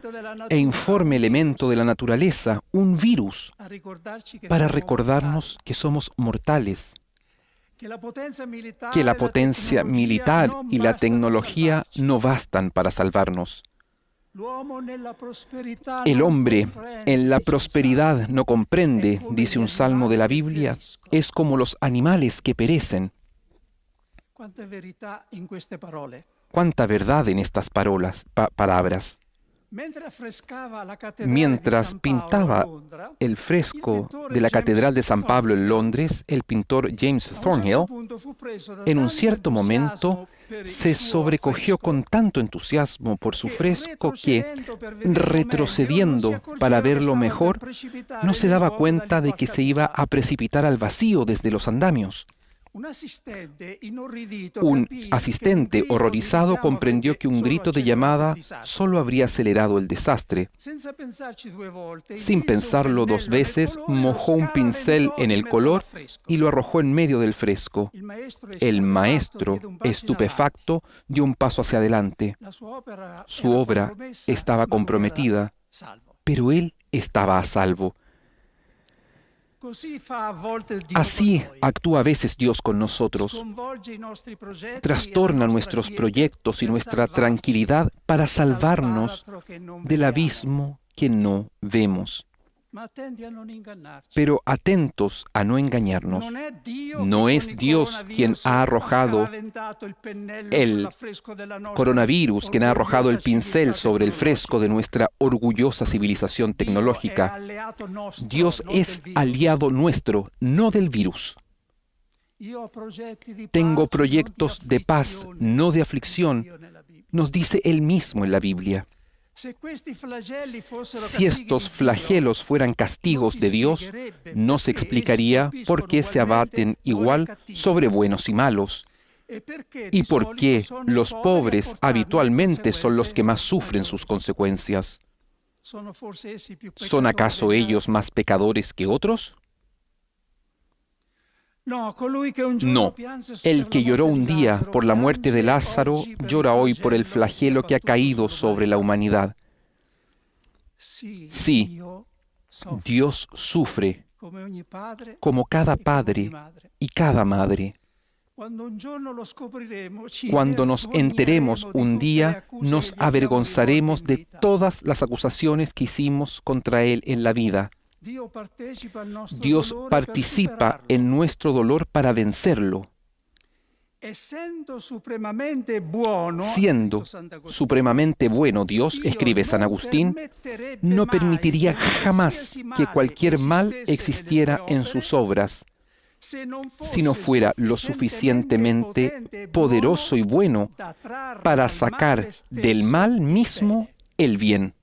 e informe elemento de la naturaleza, un virus, para recordarnos que somos mortales, que la potencia militar y la tecnología no bastan para salvarnos. El hombre en la prosperidad no comprende, dice un salmo de la Biblia, es como los animales que perecen. Cuánta verdad en estas palabras. Mientras pintaba el fresco de la Catedral de San Pablo en Londres, el pintor James Thornhill, en un cierto momento, se sobrecogió con tanto entusiasmo por su fresco que, retrocediendo para verlo mejor, no se daba cuenta de que se iba a precipitar al vacío desde los andamios. Un asistente horrorizado comprendió que un grito de llamada solo habría acelerado el desastre. Sin pensarlo dos veces, mojó un pincel en el color y lo arrojó en medio del fresco. El maestro, estupefacto, dio un paso hacia adelante. Su obra estaba comprometida, pero él estaba a salvo. Así actúa a veces Dios con nosotros. Trastorna nuestros proyectos y nuestra tranquilidad para salvarnos del abismo que no vemos. Ma attenti a non ingannarci. Pero atentos a no engañarnos. No es Dios quien ha arrojado el coronavirus, quien ha arrojado el pincel sobre el fresco de nuestra orgullosa civilización tecnológica. Dios es aliado nuestro, no del virus. Tengo proyectos de paz, no de aflicción, nos dice Él mismo en la Biblia. Si estos flagelos fueran castigos de Dios, no se explicaría por qué se abaten igual sobre buenos y malos, y por qué los pobres habitualmente son los que más sufren sus consecuencias. ¿Son acaso ellos más pecadores que otros? No, el que lloró un día por la muerte de Lázaro, llora hoy por el flagelo que ha caído sobre la humanidad. Sí, Dios sufre, como cada padre y cada madre. Cuando nos enteremos un día, nos avergonzaremos de todas las acusaciones que hicimos contra Él en la vida. Dios participa en nuestro dolor para vencerlo. Siendo supremamente bueno Dios, escribe San Agustín, no permitiría jamás que cualquier mal existiera en sus obras, si no fuera lo suficientemente poderoso y bueno para sacar del mal mismo el bien.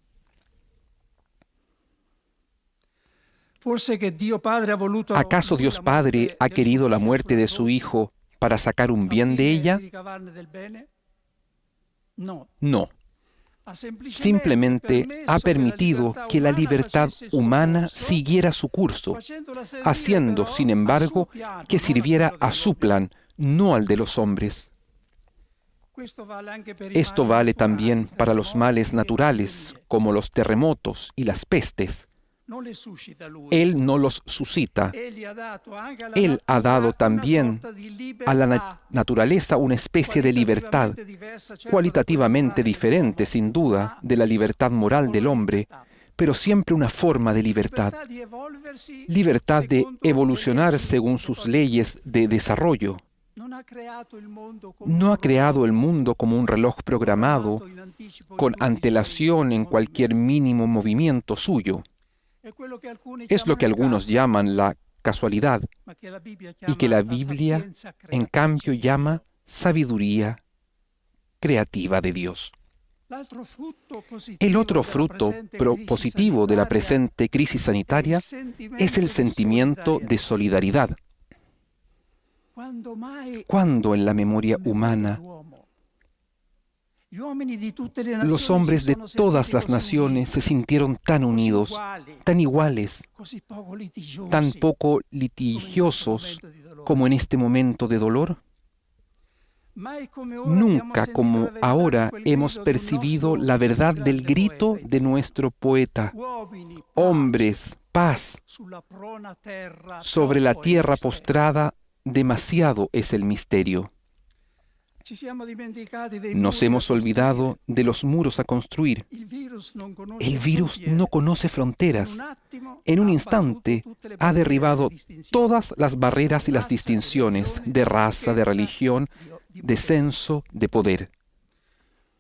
¿Acaso Dios Padre ha querido la muerte de su Hijo para sacar un bien de ella? No. Simplemente ha permitido que la libertad humana siguiera su curso, haciendo, sin embargo, que sirviera a su plan, no al de los hombres. Esto vale también para los males naturales, como los terremotos y las pestes. Él no los suscita. Él ha dado también a la naturaleza una especie de libertad, cualitativamente diferente, sin duda, de la libertad moral del hombre, pero siempre una forma de libertad. Libertad de evolucionar según sus leyes de desarrollo. No ha creado el mundo como un reloj programado, con antelación en cualquier mínimo movimiento suyo. Es lo que algunos llaman la casualidad y que la Biblia, en cambio, llama sabiduría creativa de Dios. El otro fruto positivo de la presente crisis sanitaria es el sentimiento de solidaridad. Cuando en la memoria humana los hombres de todas las naciones se sintieron tan unidos, tan iguales, tan poco litigiosos como en este momento de dolor? Nunca como ahora hemos percibido la verdad del grito de nuestro poeta. Hombres, paz. Sobre la tierra postrada, demasiado es el misterio. Nos hemos olvidado de los muros a construir. El virus no conoce fronteras. En un instante ha derribado todas las barreras y las distinciones de raza, de religión, de censo, de poder.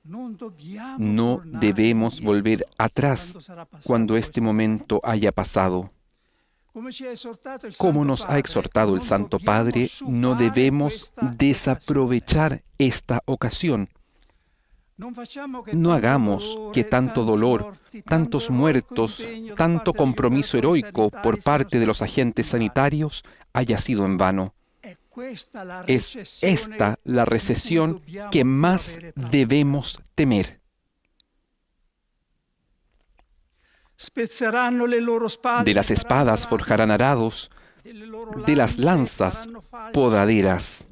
No debemos volver atrás cuando este momento haya pasado. Como nos ha exhortado el Santo Padre, no debemos desaprovechar esta ocasión. No hagamos que tanto dolor, tantos muertos, tanto compromiso heroico por parte de los agentes sanitarios haya sido en vano. Es esta la recesión que más debemos temer. De las espadas forjarán arados, de las lanzas podaderas.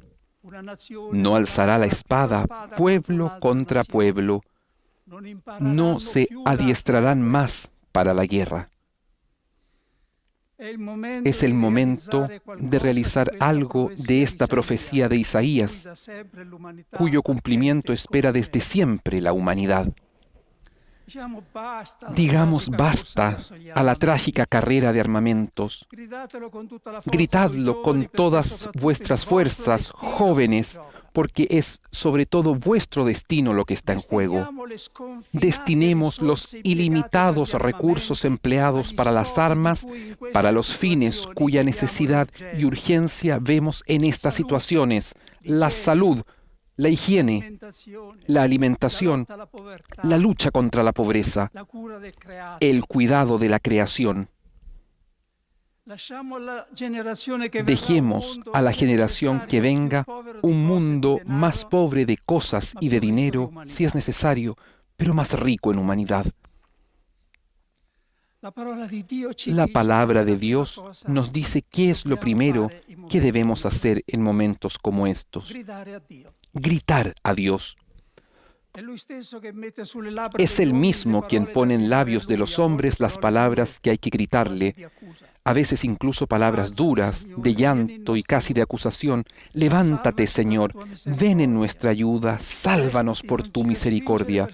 No alzará la espada pueblo contra pueblo. No se adiestrarán más para la guerra. Es el momento de realizar algo de esta profecía de Isaías, cuyo cumplimiento espera desde siempre la humanidad. Digamos basta a la trágica carrera de armamentos. Gritadlo con todas vuestras fuerzas, jóvenes, porque es sobre todo vuestro destino lo que está en juego. Destinemos los ilimitados recursos empleados para las armas, para los fines cuya necesidad y urgencia vemos en estas situaciones: la salud, la higiene, la alimentación, la lucha contra la pobreza, el cuidado de la creación. Dejemos a la generación que venga un mundo más pobre de cosas y de dinero, si es necesario, pero más rico en humanidad. La palabra de Dios nos dice qué es lo primero que debemos hacer en momentos como estos: gritar a Dios. Es Él mismo quien pone en labios de los hombres las palabras que hay que gritarle, a veces incluso palabras duras, de llanto y casi de acusación. Levántate, Señor, ven en nuestra ayuda, sálvanos por tu misericordia.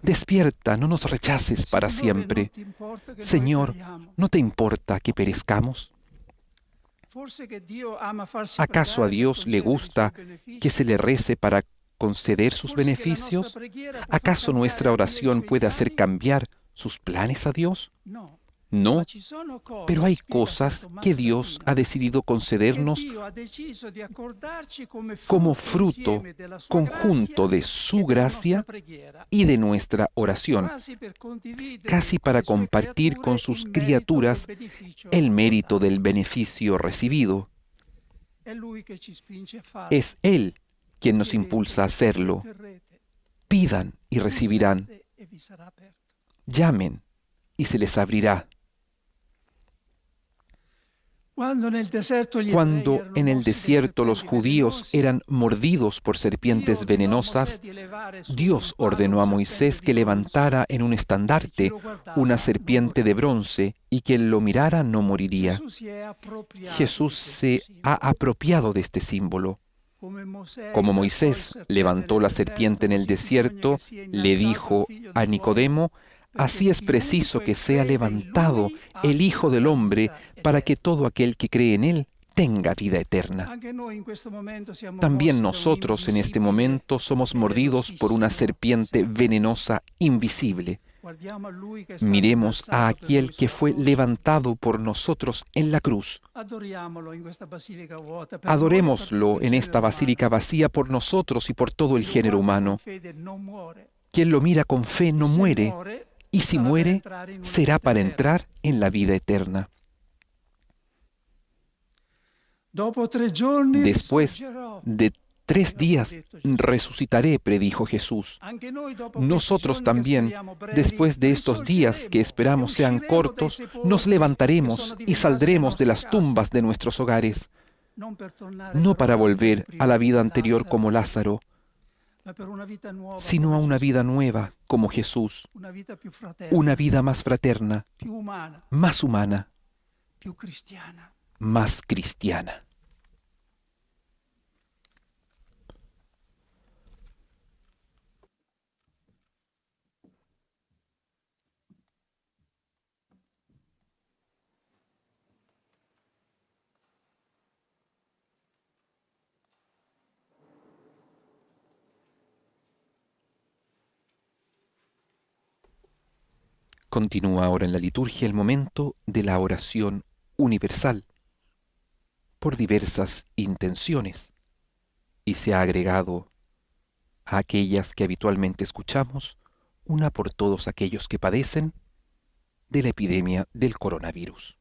Despierta, no nos rechaces para siempre. Señor, ¿no te importa que perezcamos? ¿Acaso a Dios le gusta que se le rece para conceder sus beneficios? ¿Acaso nuestra oración puede hacer cambiar sus planes a Dios? No, pero hay cosas que Dios ha decidido concedernos como fruto conjunto de su gracia y de nuestra oración, casi para compartir con sus criaturas el mérito del beneficio recibido. Es Él quien nos impulsa a hacerlo. Pidan y recibirán. Llamen y se les abrirá. Cuando en el desierto los judíos eran mordidos por serpientes venenosas, Dios ordenó a Moisés que levantara en un estandarte una serpiente de bronce y quien lo mirara no moriría. Jesús se ha apropiado de este símbolo. Como Moisés levantó la serpiente en el desierto, le dijo a Nicodemo: así es preciso que sea levantado el Hijo del Hombre para que todo aquel que cree en Él tenga vida eterna. También nosotros en este momento somos mordidos por una serpiente venenosa invisible. Miremos a aquel que fue levantado por nosotros en la cruz. Adorémoslo en esta basílica vacía por nosotros y por todo el género humano. Quien lo mira con fe no muere, y si muere, será para entrar en la vida eterna. Después de 3 días resucitaré, predijo Jesús. Nosotros también, después de estos días que esperamos sean cortos, nos levantaremos y saldremos de las tumbas de nuestros hogares, no para volver a la vida anterior como Lázaro, sino a una vida nueva como Jesús, una vida más fraterna, más humana, más cristiana. Continúa ahora en la liturgia el momento de la oración universal, por diversas intenciones, y se ha agregado a aquellas que habitualmente escuchamos, una por todos aquellos que padecen de la epidemia del coronavirus.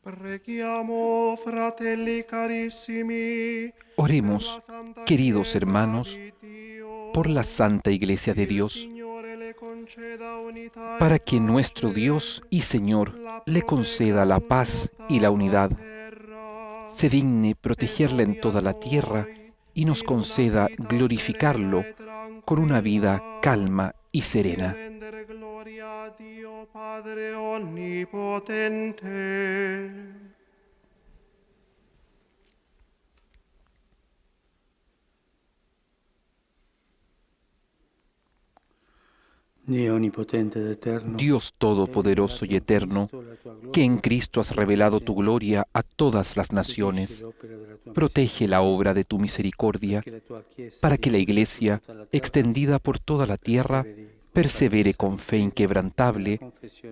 Preghiamo, fratelli carissimi, Oremos, queridos hermanos, por la Santa Iglesia de Dios, para que nuestro Dios y Señor le conceda la paz y la unidad, se digne protegerla en toda la tierra y nos conceda glorificarlo con una vida calma y serena. Gloria a Dio Padre onnipotente. Dios Todopoderoso y Eterno, que en Cristo has revelado tu gloria a todas las naciones, protege la obra de tu misericordia, para que la Iglesia, extendida por toda la tierra, persevere con fe inquebrantable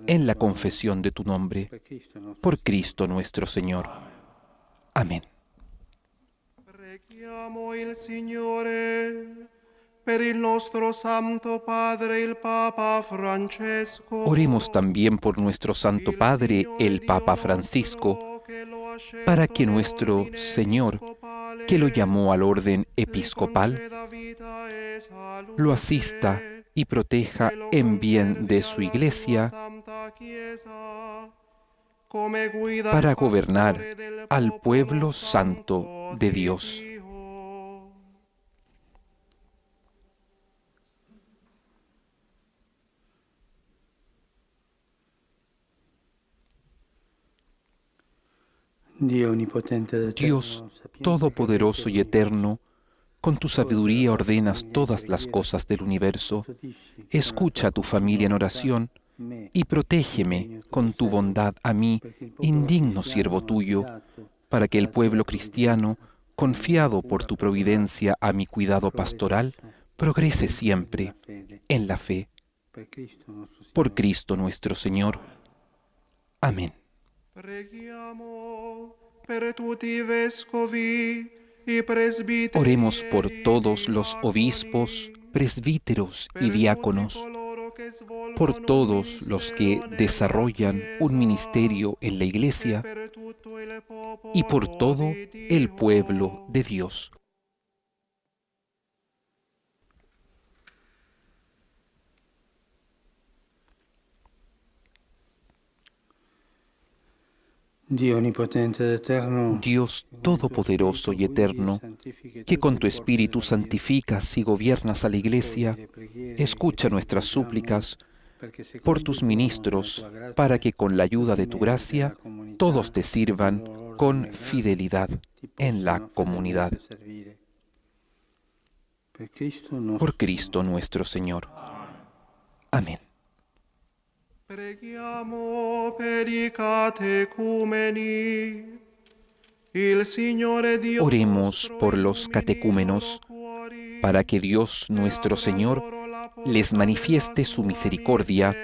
en la confesión de tu nombre. Por Cristo nuestro Señor. Amén. Preghiamo il Signore per il nostro Santo Padre, il Papa Francesco. Oremos también por nuestro Santo Padre, el Papa Francisco, para que nuestro Señor, que lo llamó al orden episcopal, lo asista y proteja en bien de su Iglesia para gobernar al pueblo santo de Dios. Dios Todopoderoso y Eterno, con tu sabiduría ordenas todas las cosas del universo. Escucha a tu familia en oración y protégeme con tu bondad a mí, indigno siervo tuyo, para que el pueblo cristiano, confiado por tu providencia a mi cuidado pastoral, progrese siempre en la fe. Por Cristo nuestro Señor. Amén. Oremos por todos los obispos, presbíteros y diáconos, por todos los que desarrollan un ministerio en la Iglesia y por todo el pueblo de Dios. Dios Todopoderoso y Eterno, que con tu Espíritu santificas y gobiernas a la Iglesia, escucha nuestras súplicas por tus ministros, para que con la ayuda de tu gracia todos te sirvan con fidelidad en la comunidad. Por Cristo nuestro Señor. Amén. Preghiamo per i catecumeni. Il Signore Dio Oremos por los catecúmenos, para que Dios nuestro Señor les manifieste su misericordia,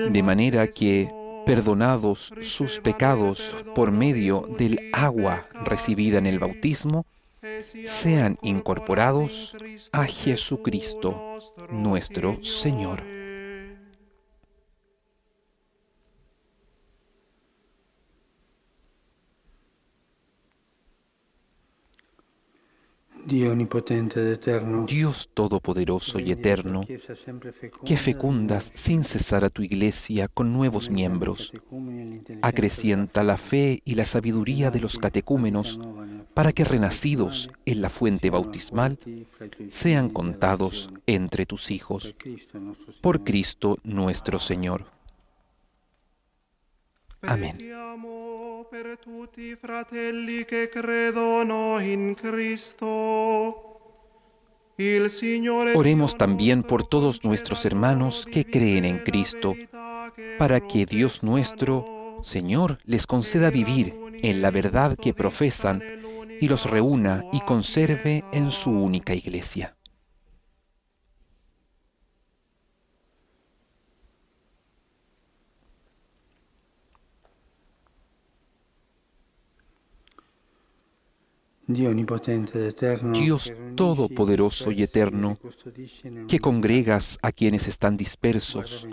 de manera que, perdonados sus pecados por medio del agua recibida en el bautismo, sean incorporados a Jesucristo nuestro Señor. Dios Todopoderoso y Eterno, que fecundas sin cesar a tu Iglesia con nuevos miembros, acrecienta la fe y la sabiduría de los catecúmenos para que, renacidos en la fuente bautismal, sean contados entre tus hijos. Por Cristo nuestro Señor. Amén. per tutti i fratelli che credono in Cristo. Il Signore Oremos también por todos nuestros hermanos que creen en Cristo, para que Dios nuestro, Señor, les conceda vivir en la verdad que profesan y los reúna y conserve en su única Iglesia. Dios Todopoderoso y Eterno, que congregas a quienes están dispersos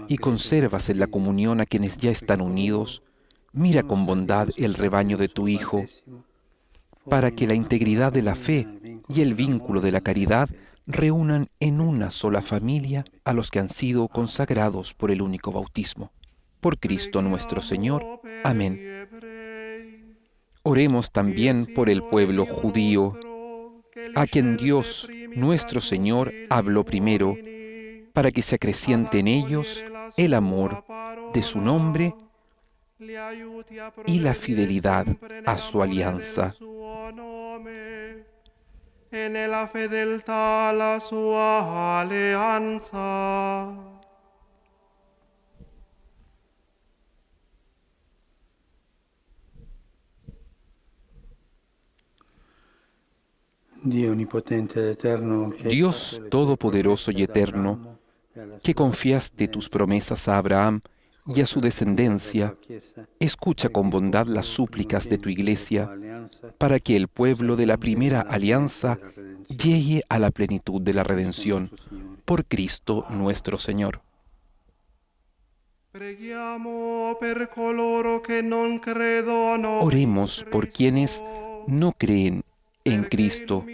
y conservas en la comunión a quienes ya están unidos, mira con bondad el rebaño de tu Hijo, para que la integridad de la fe y el vínculo de la caridad reúnan en una sola familia a los que han sido consagrados por el único bautismo. Por Cristo nuestro Señor. Amén. Oremos también por el pueblo judío, a quien Dios nuestro Señor habló primero, para que se acreciente en ellos el amor de su nombre y la fidelidad a su alianza. E nella fedeltà alla sua alleanza. Dios Todopoderoso y Eterno, que confiaste tus promesas a Abraham y a su descendencia, escucha con bondad las súplicas de tu Iglesia para que el pueblo de la primera alianza llegue a la plenitud de la redención, por Cristo nuestro Señor. Oremos por quienes no creen en Cristo,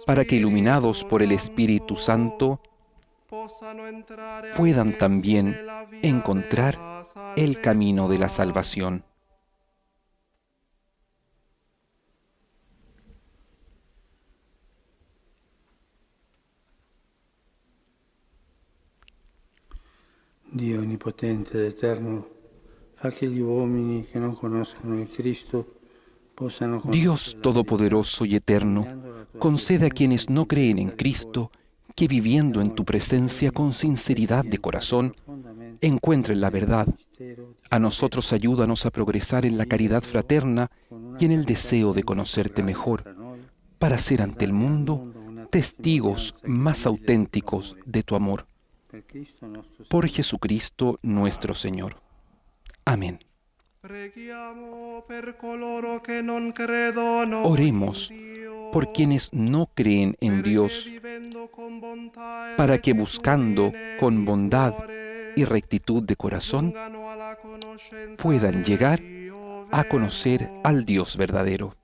para que iluminados por el Espíritu Santo puedan también encontrar el camino de la salvación. Dio onnipotente ed eterno, fa che gli uomini che non conoscono il Cristo possano conoscere Dios Todopoderoso y Eterno, concede a quienes no creen en Cristo que viviendo en tu presencia con sinceridad de corazón, encuentren la verdad. A nosotros ayúdanos a progresar en la caridad fraterna y en el deseo de conocerte mejor, para ser ante el mundo testigos más auténticos de tu amor. Por Jesucristo nuestro Señor. Amén. Oremos por quienes no creen en Dios, para que buscando con bondad y rectitud de corazón puedan llegar a conocer al Dios verdadero.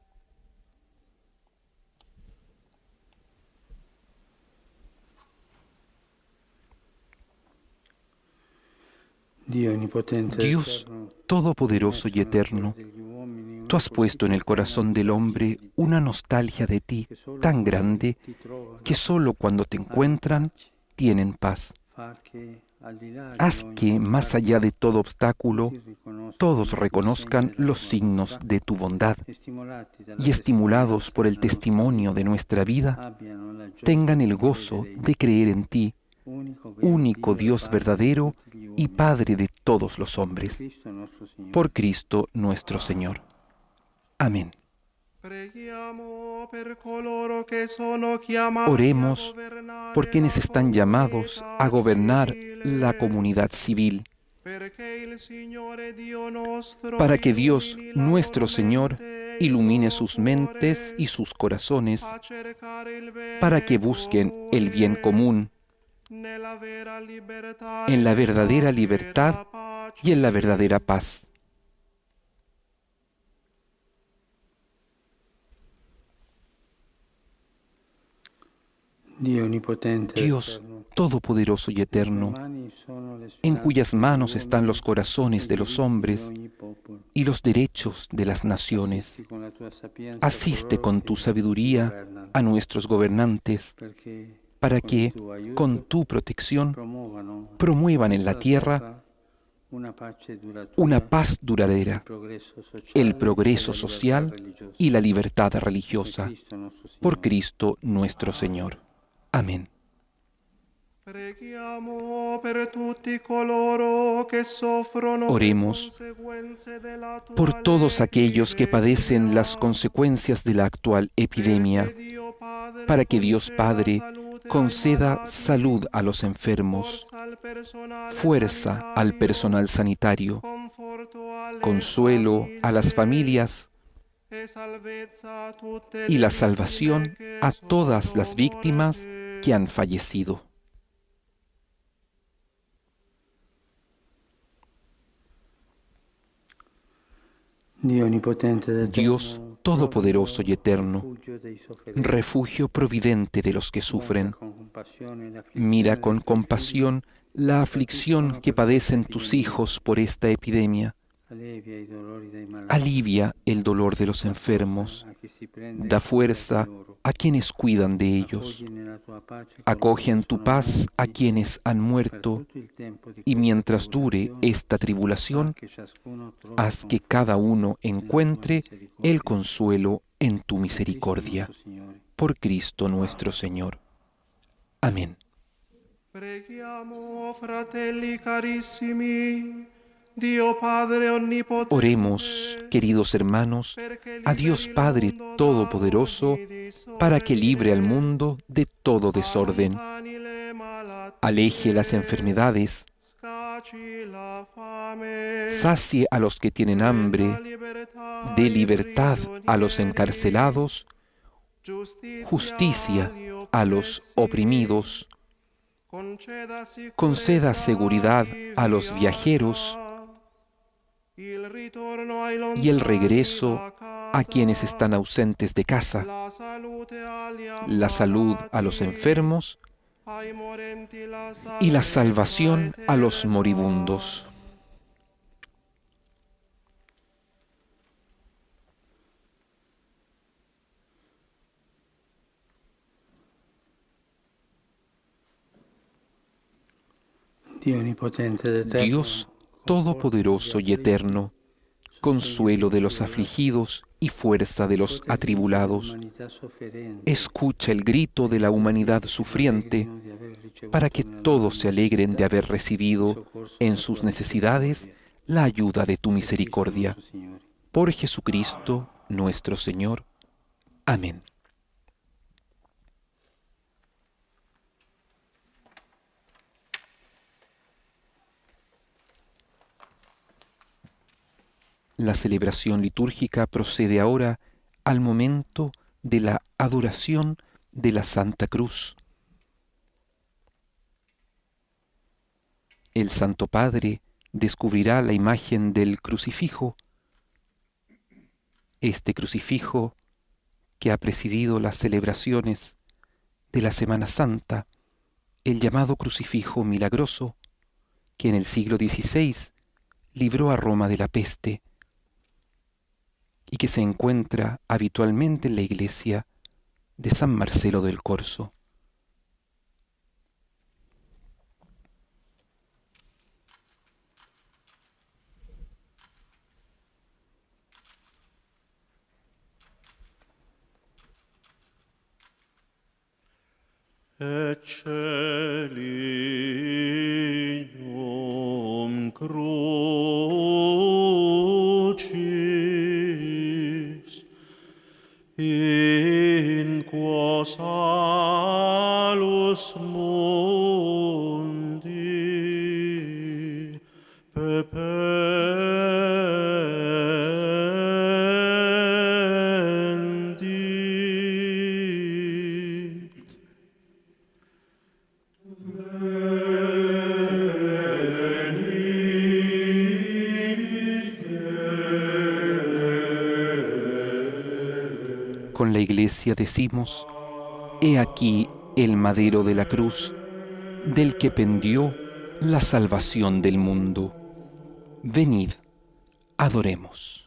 Dios Todopoderoso y Eterno, tú has puesto en el corazón del hombre una nostalgia de ti tan grande que solo cuando te encuentran tienen paz. Haz que, más allá de todo obstáculo, todos reconozcan los signos de tu bondad y, estimulados por el testimonio de nuestra vida, tengan el gozo de creer en ti, único Dios verdadero y Padre de todos los hombres. Por Cristo nuestro Señor. Amén. Oremos por quienes están llamados a gobernar la comunidad civil, para que Dios nuestro Señor ilumine sus mentes y sus corazones, para que busquen el bien común, en la verdadera libertad y en la verdadera paz. Dios Todopoderoso y Eterno, en cuyas manos están los corazones de los hombres y los derechos de las naciones, asiste con tu sabiduría a nuestros gobernantes, para que, con tu protección, promuevan en la tierra una paz duradera, el progreso social y la libertad religiosa. Por Cristo nuestro Señor. Amén. Oremos por todos aquellos que padecen las consecuencias de la actual epidemia, para que Dios Padre conceda salud a los enfermos, fuerza al personal sanitario, consuelo a las familias y la salvación a todas las víctimas que han fallecido. Dios Todopoderoso y Eterno, refugio providente de los que sufren, mira con compasión la aflicción que padecen tus hijos por esta epidemia. Alivia el dolor de los enfermos, da fuerza a quienes cuidan de ellos. Acoge en tu paz a quienes han muerto, y mientras dure esta tribulación, haz que cada uno encuentre el consuelo en tu misericordia. Por Cristo nuestro Señor. Amén. Preghiamo, fratelli carissimi, Dio Padre onnipotente, Oremos, queridos hermanos, a Dios Padre Todopoderoso, para que libre al mundo de todo desorden, aleje las enfermedades, sacie a los que tienen hambre, dé libertad a los encarcelados, justicia a los oprimidos, conceda seguridad a los viajeros y el regreso a quienes están ausentes de casa, la salud a los enfermos y la salvación a los moribundos. Dios Todopoderoso y Eterno, consuelo de los afligidos y fuerza de los atribulados, escucha el grito de la humanidad sufriente, para que todos se alegren de haber recibido en sus necesidades la ayuda de tu misericordia. Por Jesucristo nuestro Señor. Amén. La celebración litúrgica procede ahora al momento de la adoración de la Santa Cruz. El Santo Padre descubrirá la imagen del crucifijo, este crucifijo que ha presidido las celebraciones de la Semana Santa, el llamado crucifijo milagroso, que en el siglo XVI libró a Roma de la peste, y que se encuentra habitualmente en la iglesia de San Marcelo del Corso. Eccellium crucis in quo salus mundi pependit. Con la Iglesia decimos: he aquí el madero de la cruz, del que pendió la salvación del mundo. Venid, adoremos.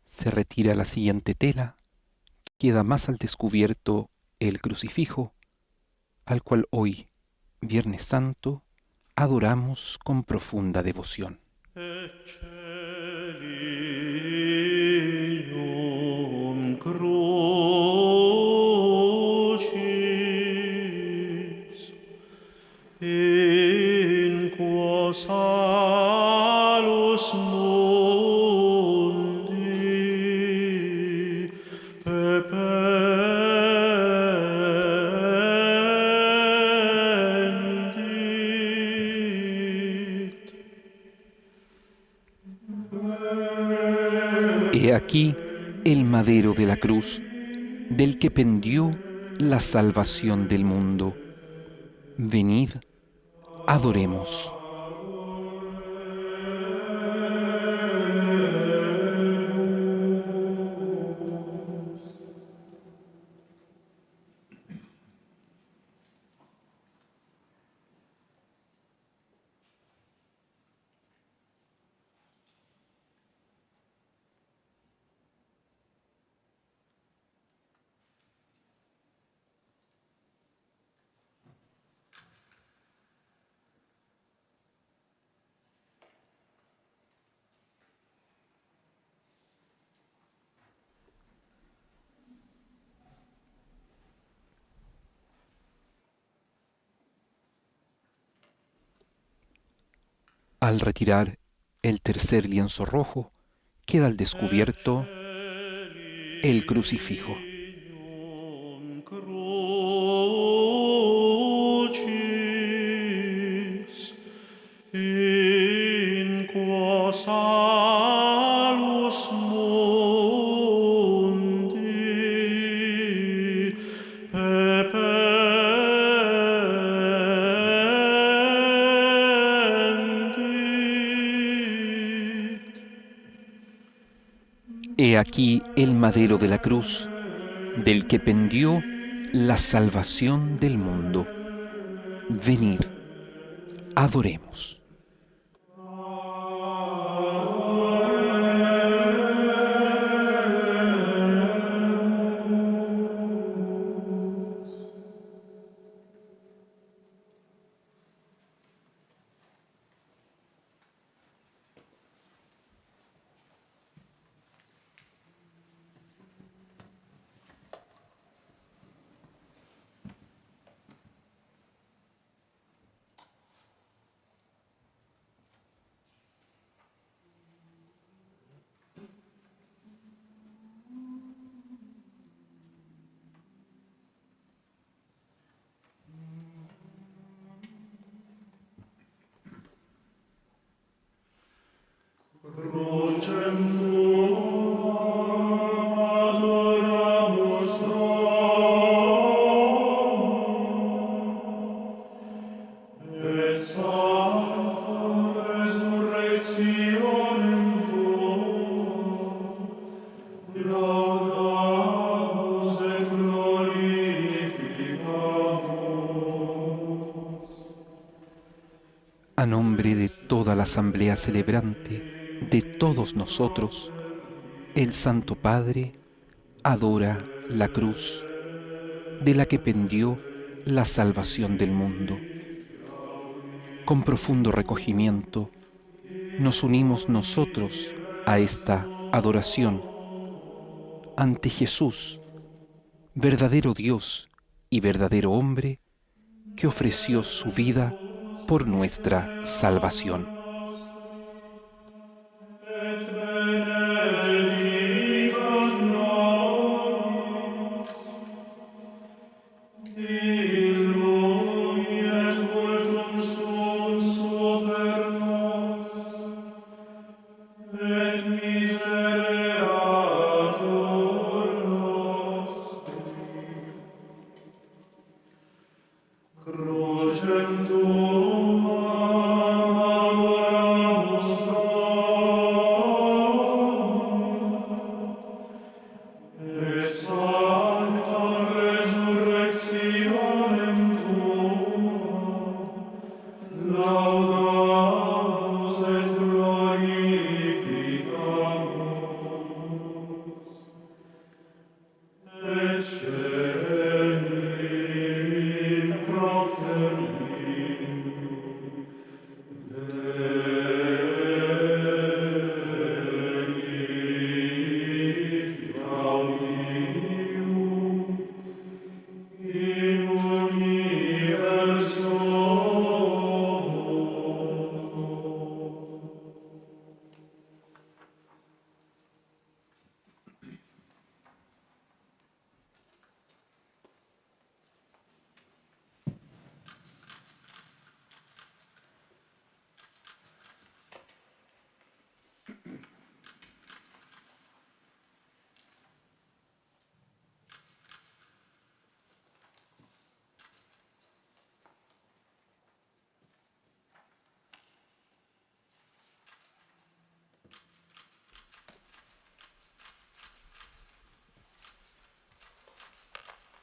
Se retira la siguiente tela, queda más al descubierto el crucifijo, al cual hoy, Viernes Santo, adoramos con profunda devoción. Eccellium He aquí el madero de la cruz, del que pendió la salvación del mundo. Venid, adoremos. Al retirar el tercer lienzo rojo, queda al descubierto el crucifijo. Crucis, in quo salus mundi pependit. He aquí el madero de la cruz, del que pendió la salvación del mundo. Venid, adoremos. A nombre de toda la asamblea celebrante, de todos nosotros, el Santo Padre adora la cruz, de la que pendió la salvación del mundo. Con profundo recogimiento, nos unimos nosotros a esta adoración ante Jesús, verdadero Dios y verdadero hombre, que ofreció su vida por nuestra salvación. Laudamus et glorificamus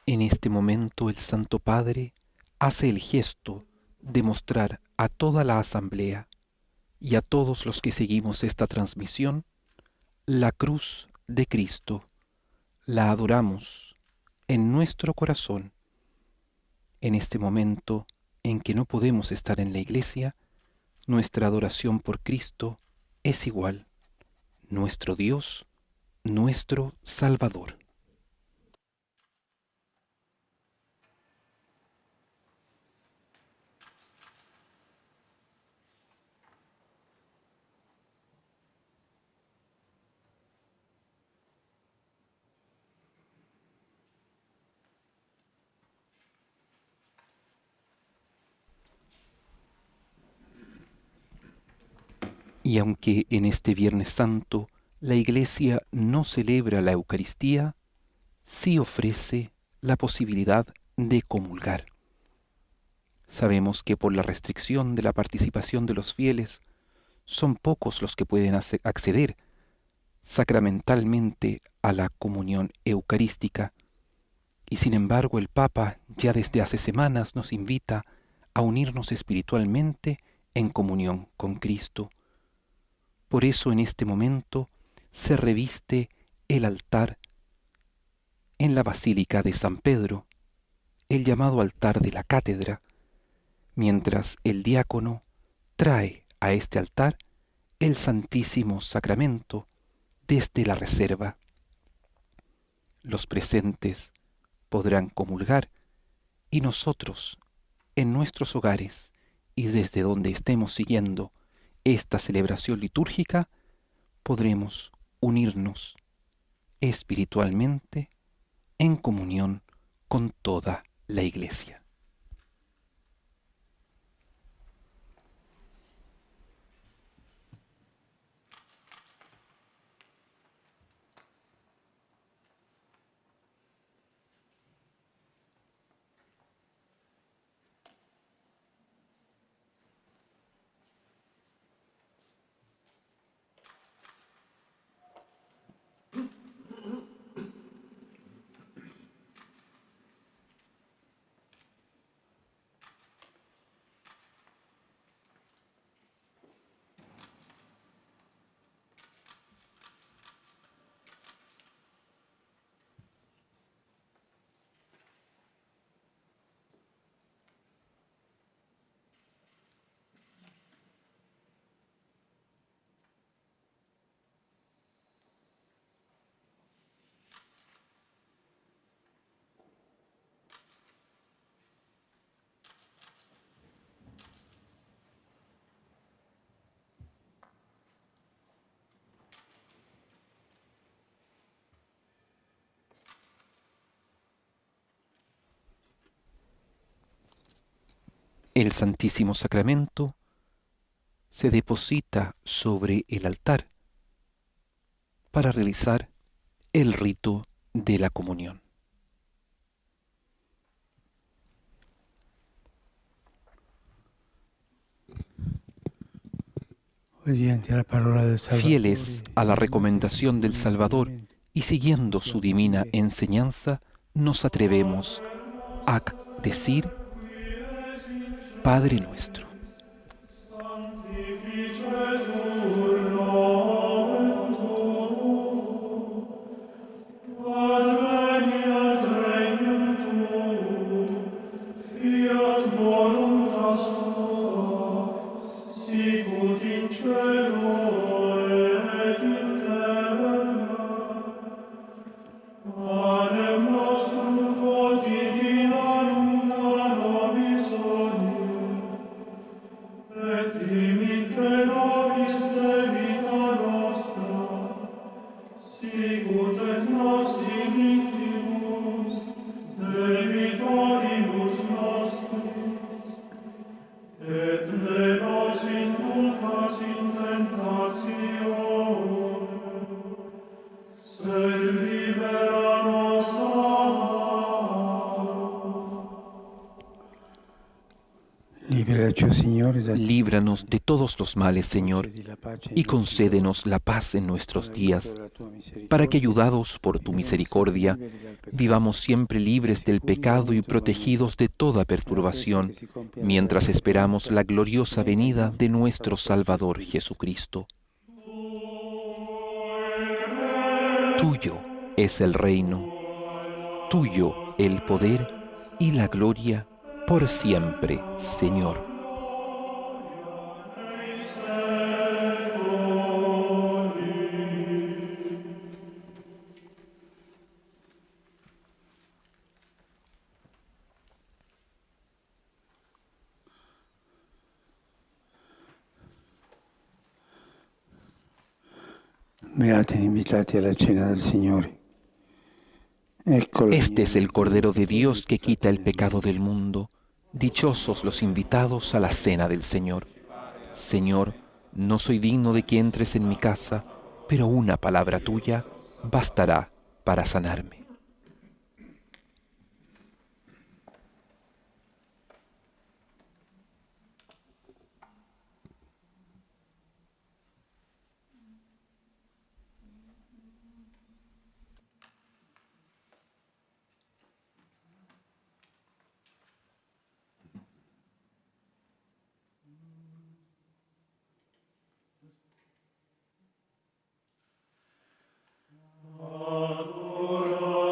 En este momento el Santo Padre hace el gesto de mostrar a toda la asamblea y a todos los que seguimos esta transmisión la cruz de Cristo. La adoramos en nuestro corazón. En este momento en que no podemos estar en la iglesia, nuestra adoración por Cristo es igual, nuestro Dios, nuestro Salvador. Y aunque en este Viernes Santo la Iglesia no celebra la Eucaristía, sí ofrece la posibilidad de comulgar. Sabemos que por la restricción de la participación de los fieles, son pocos los que pueden acceder sacramentalmente a la comunión eucarística, y sin embargo el Papa ya desde hace semanas nos invita a unirnos espiritualmente en comunión con Cristo. Por eso en este momento se reviste el altar en la Basílica de San Pedro, el llamado altar de la cátedra, mientras el diácono trae a este altar el Santísimo Sacramento desde la reserva. Los presentes podrán comulgar y nosotros, en nuestros hogares y desde donde estemos siguiendo esta celebración litúrgica, podremos unirnos espiritualmente en comunión con toda la Iglesia. El Santísimo Sacramento se deposita sobre el altar para realizar el rito de la comunión. Fieles a la recomendación del Salvador y siguiendo su divina enseñanza, nos atrevemos a decir: Padre nuestro. Líbranos de todos los males, Señor, y concédenos la paz en nuestros días, para que, ayudados por tu misericordia, vivamos siempre libres del pecado y protegidos de toda perturbación, mientras esperamos la gloriosa venida de nuestro Salvador Jesucristo. Tuyo es el reino, tuyo el poder y la gloria por siempre, Señor. Beati invitati alla cena del Signore. Este es el Cordero de Dios que quita el pecado del mundo. Dichosos los invitados a la cena del Señor. Señor, no soy digno de que entres en mi casa, pero una palabra tuya bastará para sanarme. Adora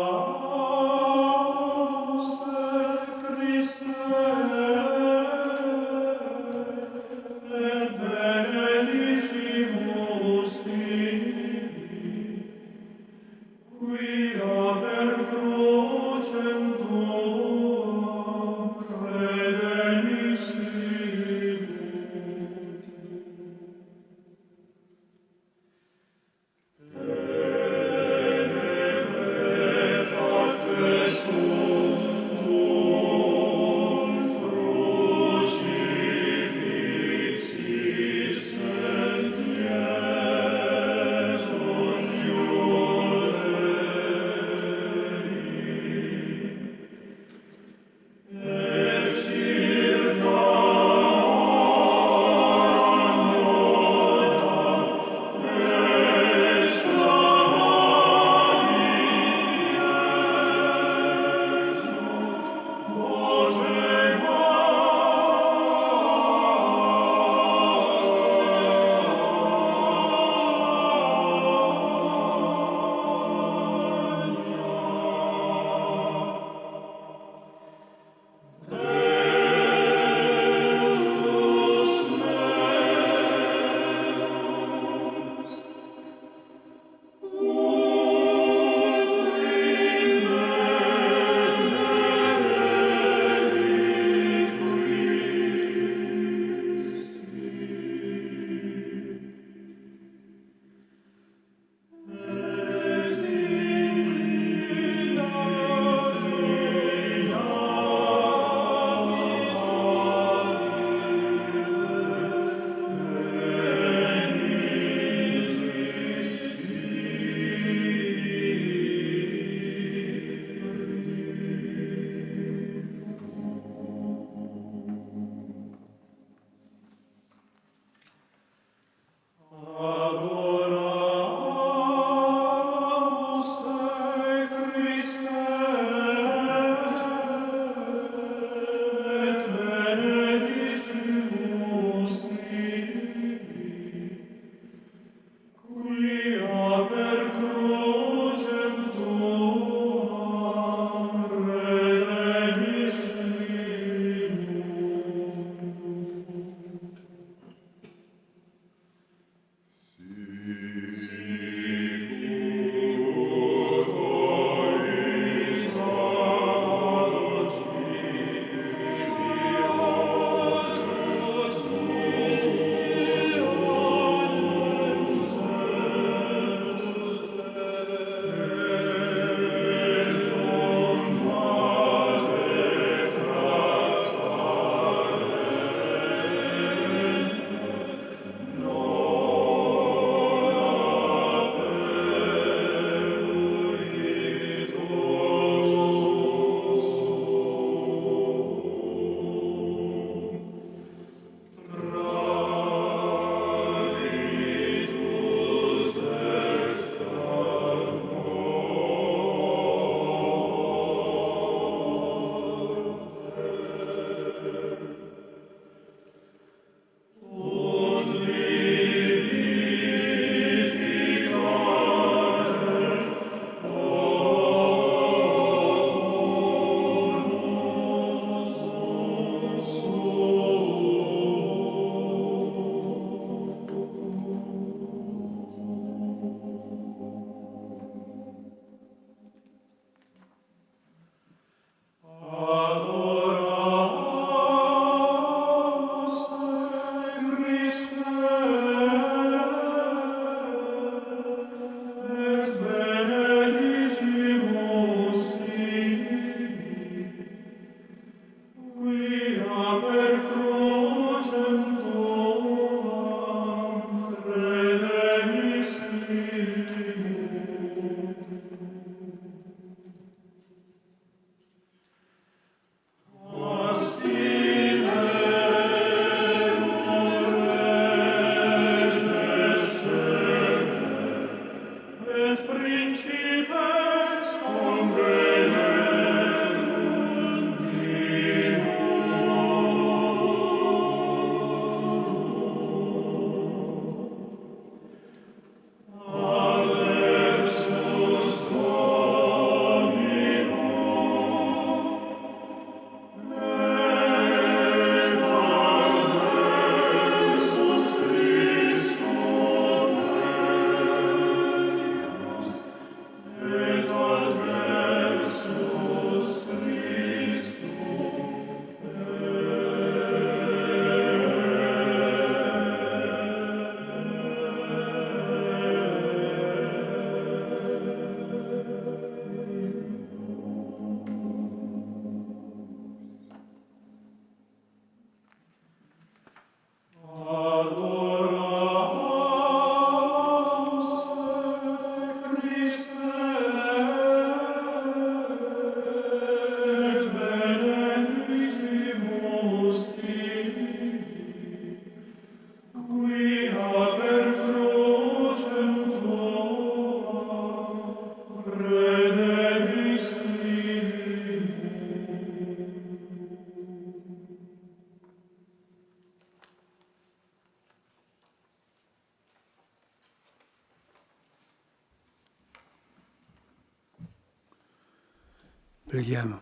Preghiamo.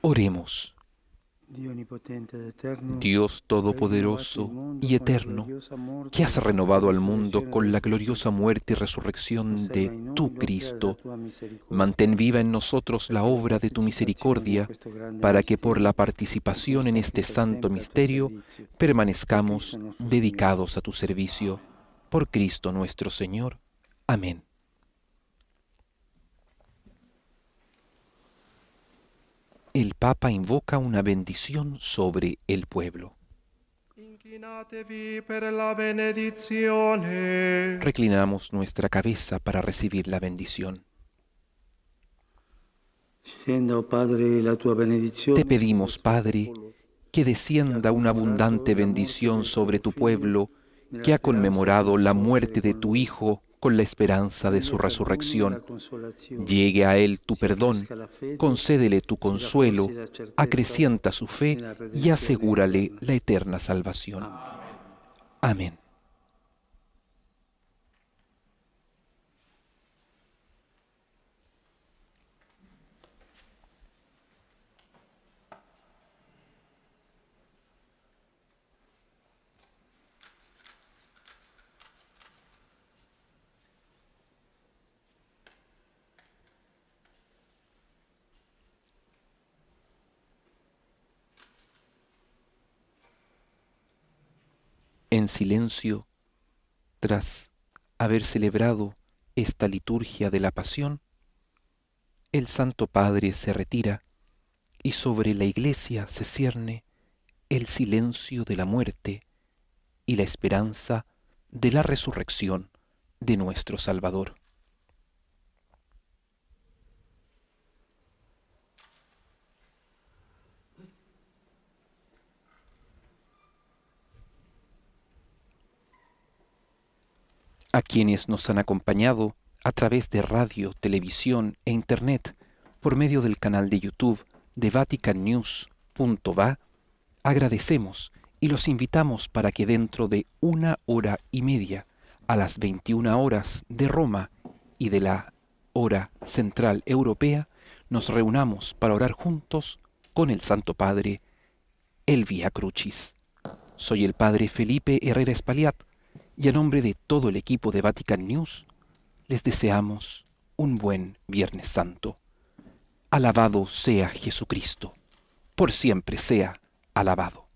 Oremos. Dio onnipotente ed eterno, Dios todopoderoso y eterno, que has renovado al mundo con la gloriosa muerte y resurrección de tu Cristo, mantén viva en nosotros la obra de tu misericordia, para que por la participación en este santo misterio permanezcamos dedicados a tu servicio. Por Cristo nuestro Señor. Amén. El Papa invoca una bendición sobre el pueblo. Inclinatevi per la benedizione. Reclinamos nuestra cabeza para recibir la bendición. scenda, oh Padre, la tua benedizione. Te pedimos, Padre, que descienda una abundante bendición sobre tu pueblo, que ha conmemorado la muerte de tu Hijo con la esperanza de su resurrección. Llegue a él tu perdón, concédele tu consuelo, acrecienta su fe y asegúrale la eterna salvación. Amén. En silencio, tras haber celebrado esta liturgia de la Pasión, el Santo Padre se retira y sobre la Iglesia se cierne el silencio de la muerte y la esperanza de la resurrección de nuestro Salvador. A quienes nos han acompañado a través de radio, televisión e internet por medio del canal de YouTube de vaticannews.va, agradecemos y los invitamos para que dentro de 1h30 a las 21 horas de Roma y de la hora central europea nos reunamos para orar juntos con el Santo Padre el Vía Crucis. Soy el Padre Felipe Herrera Espaliat, y a nombre de todo el equipo de Vatican News, les deseamos un buen Viernes Santo. Alabado sea Jesucristo, por siempre sea alabado.